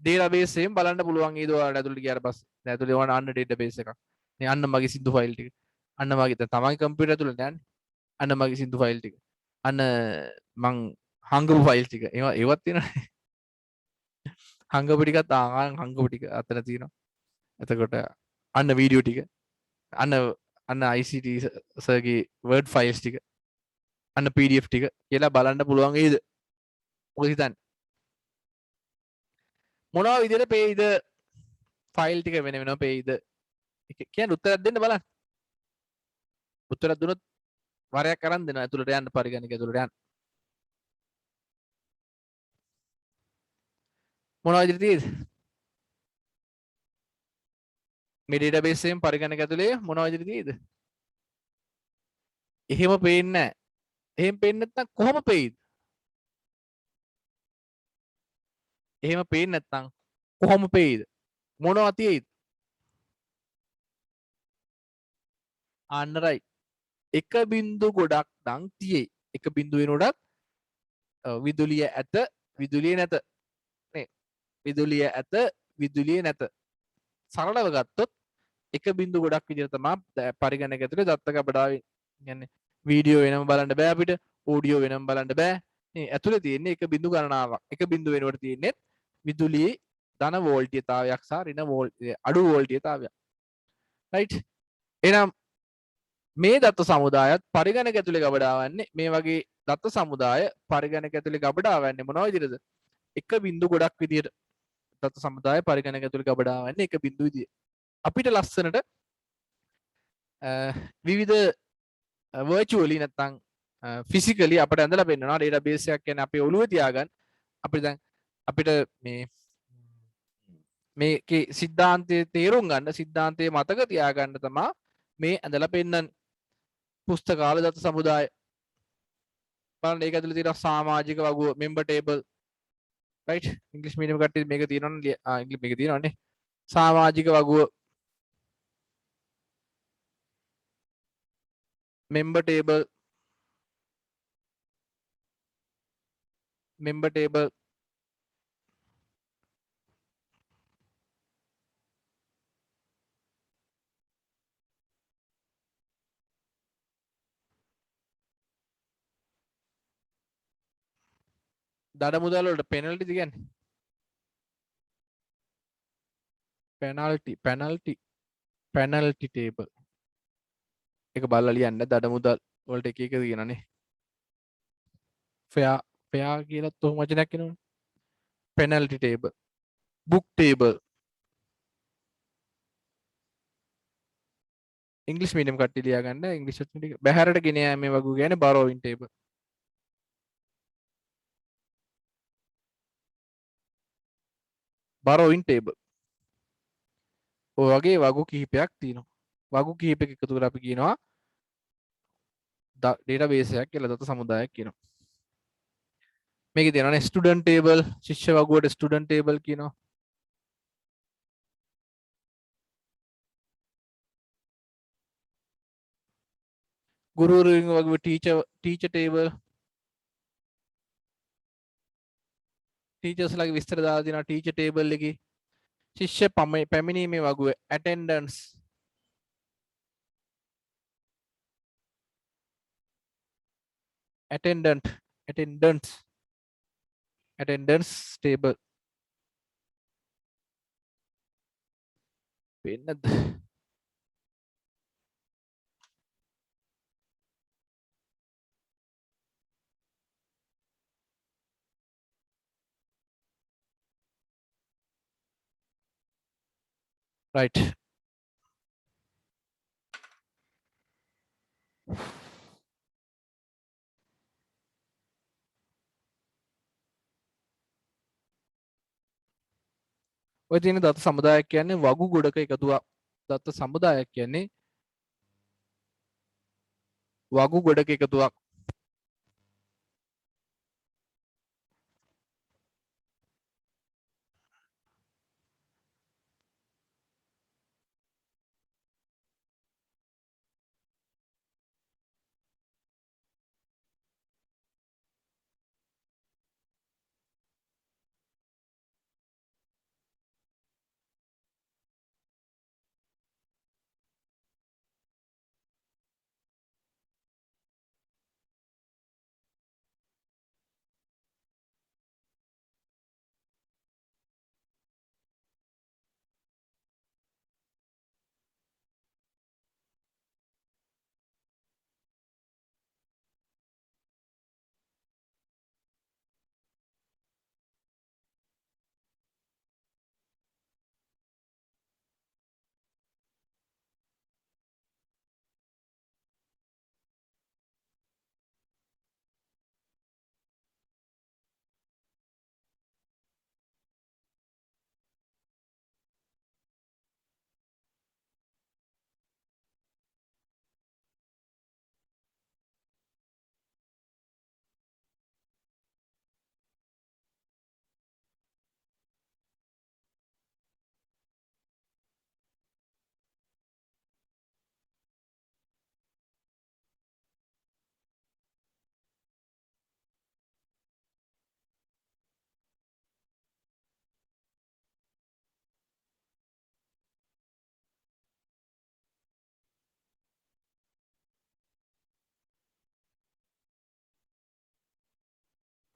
ඩේටාබේස් එකෙන් බලන්න පුළුවන් ඊද ඔයාලට ඇතුළට ගියාට පස්සේ. දැන් ඇතුළේ වුණා අන්න ඩේටාබේස් එකක්. මේ අන්න මගේ සින්දු ෆයිල් ටික. අන්න මගේ තමන්ගේ කම්පියුටර් ඇතුළේ නෑනේ. අන්න මගේ සින්දු ෆයිල් ටික. අන්න මං හංගපු ෆයිල් ටික. ඒවත් තියෙනනේ. හංගපු ටිකත් හංගපු ටික අතන තියෙනවා. එතකොට අන්න වීඩියෝ ටික. අන්න ICT සර්ගේ වර්ඩ් ෆයිල්ස් ටික. අන්න PDF ටික කියලා බලන්න පුළුවන් වේද? මොකද හිතන්නේ? මොනවා විදිහට පේයිද ෆයිල් ටික වෙන වෙනම පේයිද කියන්නේ උත්තරයක් දෙන්න බලන්න. උත්තරයක් දුන්නොත් වරයක් අරන් දෙනවා ඇතුළට යන්න පරිගණක ඇතුළට යන්න. මොනවා විදිහට තියෙයිද? මේ ඩේටාබේස් එකෙන් පරිගණක ඇතුලේ මොනවා විදිහට තියෙයිද? එහෙම පේන්නේ නැහැ. එහෙම පේන්නේ නැත්නම් කොහොම පේයිද? එහෙම පේන්නේ නැත්නම් කොහොම පේයිද? මොනවා තියෙයිද? අන්න රයිට්. එක බින්දු ගොඩක් නම් තියෙයි. එක බින්දු වෙනකොටත් විදුලිය ඇත විදුලිය නැත. නේ. විදුලිය ඇත විදුලිය නැත. සරලව ගත්තොත් එක බින්දු ගොඩක් විදිහට තමයි පරිගණක ඇතුලේ දත්ත කපඩාවේ කියන්නේ වීඩියෝ වෙනම බලන්න බෑ අපිට ඕඩියෝ වෙනම බලන්න බෑ. මේ ඇතුලේ තියෙන්නේ එක බින්දු ගණනාවක්. එක බින්දු වෙනකොට තියෙන්නේ විදුලියේ ධන වෝල්ටීයතාවයක් සහ ඍණ අඩු වෝල්ටීයතාවයක්. රයිට්. එහෙනම් මේ දත්ත සමුදායත් පරිගණක ඇතුලේ ගබඩාවන්නේ මේ වගේ දත්ත සමුදාය පරිගණක ඇතුලේ ගබඩාවන්නේ මොනවා විදිහටද? එක බින්දු ගොඩක් විදිහට දත්ත සමුදාය පරිගණක ඇතුලේ ගබඩාවන්නේ එක බින්දු විදිහට. අපිට ලස්සනට විවිධ වර්චුවලි නැත්තම් ෆිසිකලි අපිට ඇඳලා පෙන්නනවා ඩේටාබේස් එකක් කියන්නේ අපේ ඔළුවේ තියාගන්න අපිට දැන් අපිට මේකේ සිද්ධාන්තයේ තේරුම් ගන්න සිද්ධාන්තයේ මතක තියාගන්න තමයි මේ ඇඳලා පෙන්නන්නේ පුස්තකාල දත්ත සමුදාය බලන්න ඒක ඇතුලේ තියෙනවා සමාජික වගුව මෙම්බර් ටේබල් රයිට් ඉංග්‍රීසි මීඩියම් කට්ටිය මේක තියෙනවනේ ඉංග්‍රීසි මේක තියෙනවනේ සමාජික වගුව member table දඩ මුදල් වලට පෙනල්ටි කියන්නේ penalty table එක බලලා ලියන්න දඩ මුදල් වලට එක එක තියෙනනේ fair කියලා තොම වචනයක් එනවනේ penalty table book table ඉංග්‍රීසි මීඩියම් කට්ටිය ලියා ගන්න ඉංග්‍රීසි වචන ටික බහැරට ගෙන යෑමේ වගු කියන්නේ borrowing table borrowing table ඔය වගේ වගු කිහිපයක් තියෙනවා වගු කිහිපයක එකතු කරලා අපි කියනවා database එකක් කියලා දත්ත සමුදායක් කියනවා මේකේ තියෙනවානේ student table ශිෂ්‍ය වගුවට student table කියනවා ගුරුවරුන් වගේ teacher table teachers ලගේ විස්තර දාලා තියෙනවා teacher table එකේ ශිෂ්‍ය පැමිණීමේ වගුව attendance attendance table වෙන්නද right ඔය තියෙන දත්ත සමුදායක් කියන්නේ වගු ගොඩක එකතුවක් දත්ත සමුදායක් කියන්නේ වගු ගොඩක එකතුවක්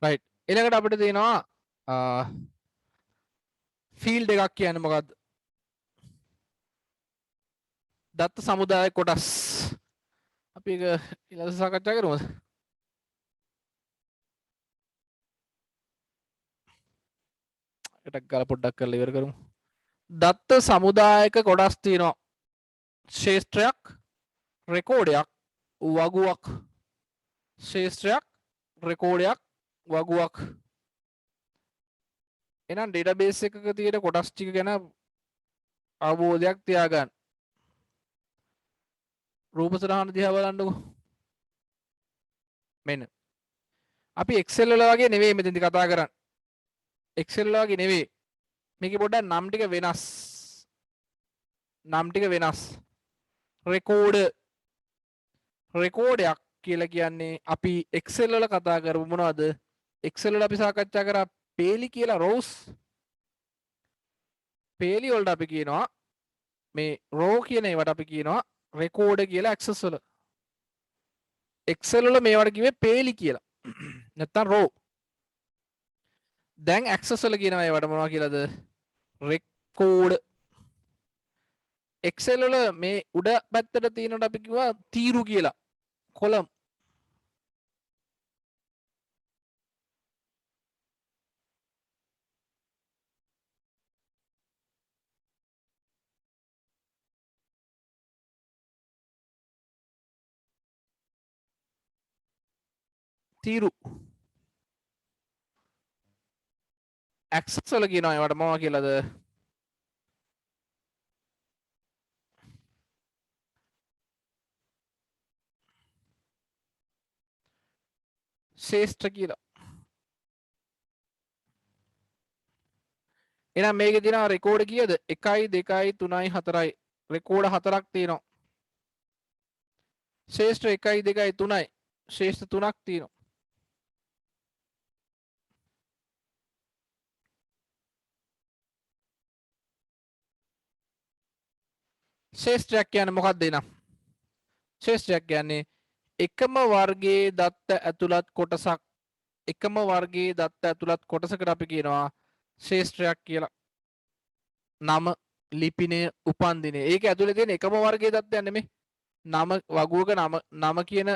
right ඊළඟට අපිට තියෙනවා ෆීල්ඩ් එකක් කියන්නේ මොකද්ද දත්ත සමුදාය කොටස් අපි ඒක ඊළඟ සාකච්ඡා කරමුද එකටක් ගාලා පොඩ්ඩක් කරලා ඉවර කරමු දත්ත සමුදායක කොටස් තියෙනවා ශේෂ්ත්‍රයක් රෙකෝඩයක් වගුවක් ශේෂ්ත්‍රයක් රෙකෝඩයක් වගුවක් එහෙනම් ඩේටාබේස් එකක තියෙන කොටස් ටික ගැන අවබෝධයක් තියාගන්න රූප සටහන දිහා බලන්නකෝ මෙන්න අපි Excel වල වගේ නෙවෙයි මෙතෙන්දි කතා කරන්නේ Excel වල වගේ නෙවෙයි මේකේ පොඩ්ඩක් නම් ටික වෙනස් රෙකෝඩයක් කියලා කියන්නේ අපි Excel වල කතා කරමු මොනවද Excel වල අපි සාකච්ඡා කරා පේලි කියලා rows පේලි වලට අපි කියනවා මේ row කියන ඒවට අපි කියනවා record කියලා access වල Excel වල මේවට කිව්වේ පේලි කියලා නැත්තම් row දැන් access වල කියනවා ඒවට මොනවා කියලාද record Excel වල මේ උඩ පැත්තට තියෙනට අපි කිව්වා තීරු කියලා කොලම් තීරු Access වල කියනවා ඒවට මොනවා කියලාද ශේෂ්ත්‍ර කියලා එහෙනම් මේකේ තියෙනවා රෙකෝඩ් කීයද 1 2 3 4යි රෙකෝඩ් 4ක් තියෙනවා ශේෂ්ත්‍ර 1 2 3යි ශේෂ්ත්‍ර 3ක් තියෙනවා ශේෂ්ත්‍රයක් කියන්නේ මොකක්ද එනම් ශේෂ්ත්‍රයක් කියන්නේ එකම වර්ගයේ දත්ත ඇතුළත් කොටසක් එකම වර්ගයේ දත්ත ඇතුළත් කොටසකට අපි කියනවා ශේෂ්ත්‍රයක් කියලා නම ලිපිනය උපන්දිනය ඒක ඇතුළේ තියෙන එකම වර්ගයේ දත්තයක් නෙමෙයි නම වගුවක නම කියන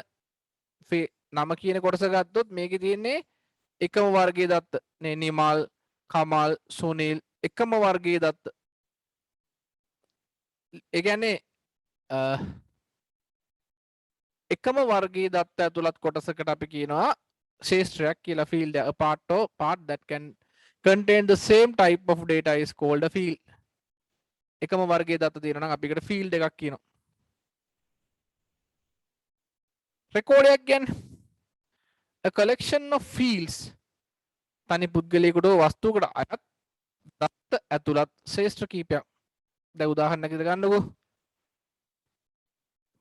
නම කියන කොටස ගත්තොත් මේකේ තියෙන්නේ එකම වර්ගයේ දත්ත නේ නිමල් කමල් සුනිල් එකම වර්ගයේ දත්ත ඒ කියන්නේ එකම වර්ගයේ දත්ත ඇතුළත් කොටසකට අපි කියනවා ශේෂ්ත්‍රයක් කියලා field a part that can contain the same type of data is called a field එකම වර්ගයේ දත්ත තියෙනවා නම් අපි ඒකට field එකක් කියනවා රෙකෝඩයක් කියන්නේ a collection of fields තනි පුද්ගලයෙකුට වස්තුවකට අයත් දත්ත ඇතුළත් ශේෂ්ත්‍ර කීපයක් දැන් උදාහරණයක් විදිහට ගන්නකෝ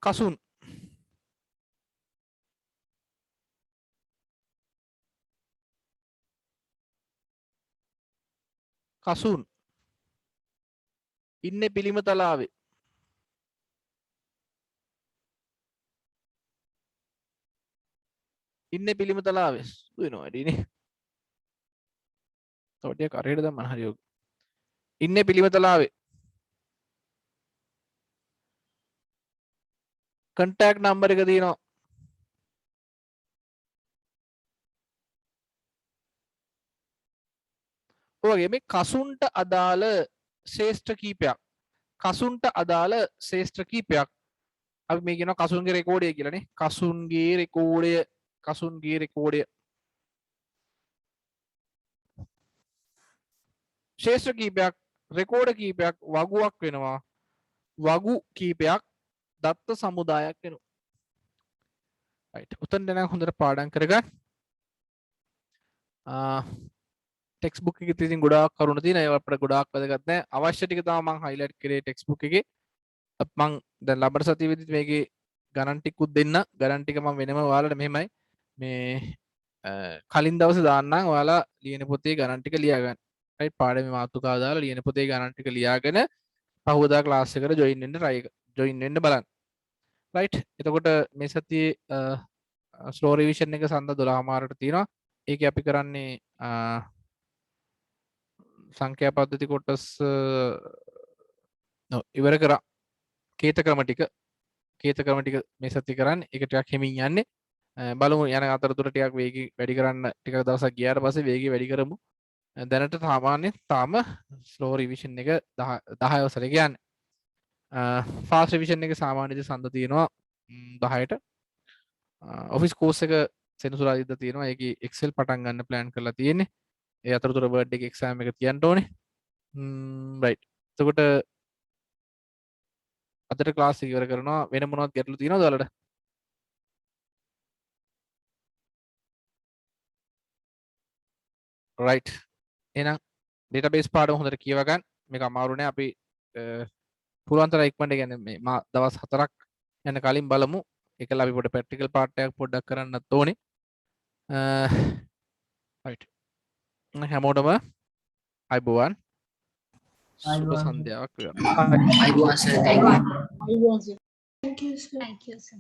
කසුන් කසුන් ඉන්නේ පිළිම තලාවේ ඉන්නේ පිළිම තලාවේ වෙනවා වැඩිනේ තෝටිය කරේට දැම්මම හරි ඔක ඉන්නේ පිළිම තලාවේ contact number එක තියෙනවා ඔයගේ මේ කසුන්ට අදාළ ශේෂ්ත්‍ර කීපයක් කසුන්ට අදාළ ශේෂ්ත්‍ර කීපයක් අපි මේ කියනවා කසුන්ගේ රෙකෝඩය කියලානේ කසුන්ගේ රෙකෝඩය ශේෂ්ත්‍ර කීපයක් රෙකෝඩ කීපයක් වගුවක් වෙනවා වගු කීපයක් දත්ත සමුදායක් වෙනවා right උතෙන් දැන් හොඳට පාඩම් කරගන්න ටෙක්ස්ට් බුක් එකේ තියෙන ගොඩාක් කරුණු තියෙන ඒවා අපිට ගොඩාක් වැදගත් නැහැ අවශ්‍ය ටික තමයි මම highlight කරේ ටෙක්ස්ට් බුක් එකේ මම දැන් ලබන සතිය විදිහට මේකේ ගණන් ටිකුත් දෙන්න ගණන් ටික මම වෙනම ඔයාලට මෙහෙමයි මේ කලින් දවසේ දාන්නම් ඔයාලා ලියන පොතේ ගණන් ටික ලියා ගන්න right පාඩමේ මාතෘකාව දාලා ලියන පොතේ ගණන් ටික ලියාගෙන පහුවදා ක්ලාස් එකට join වෙන්න බලන්න right එතකොට මේ සතියේ slow revision එක සඳ 12 මාරට තියෙනවා ඒකේ අපි කරන්නේ සංඛ්‍යා පද්ධති කොටස් ඉවර කරා කේත ක්‍රම ටික මේ සතිය කරන්නේ ඒක ටිකක් හිමින් යන්නේ බලමු යන අතරතුර ටිකක් වේගය වැඩි කරන්න ටිකක් දවසක් ගියාට පස්සේ වේගය වැඩි කරමු දැනට සාමාන්‍යයෙන් තාම ස්ලෝ රිවිෂන් එක 10 වසරේ කියන්නේ ෆාස්ට් රිවිෂන් එක සාමාන්‍යයෙන් සඳ තියෙනවා 10ට ඔෆිස් කෝස් එක සෙනසුරාදා තියෙනවා ඒකේ එක්සෙල් පටන් ගන්න ප්ලෑන් කරලා තියෙන්නේ ඒ අතරතුර වර්ඩ් එක එක්සෑම් එක තියන්න ඕනේ රයිට් එතකොට අදට ක්ලාස් එක ඉවර කරනවා වෙන මොනවද ගැටලු තියෙනවද ඔයාලට රයිට් එහෙනම් ඩේටාබේස් පාඩම හොඳට කියව ගන්න මේක අමාරු නෑ අපි පුළුවන් තරම් ඉක්මනට කියන්නේ මේ දවස් 4ක් යන කලින් බලමු ඒකලා අපි පොඩ ප්‍රැක්ටිකල් පාර්ට් එකක් පොඩ්ඩක් කරන්නත් ඕනේ රයිට් හැමෝටම අයබෝවන් සුබ සන්ධ්‍යාවක් වේවා I was thank you. Thank you, sir.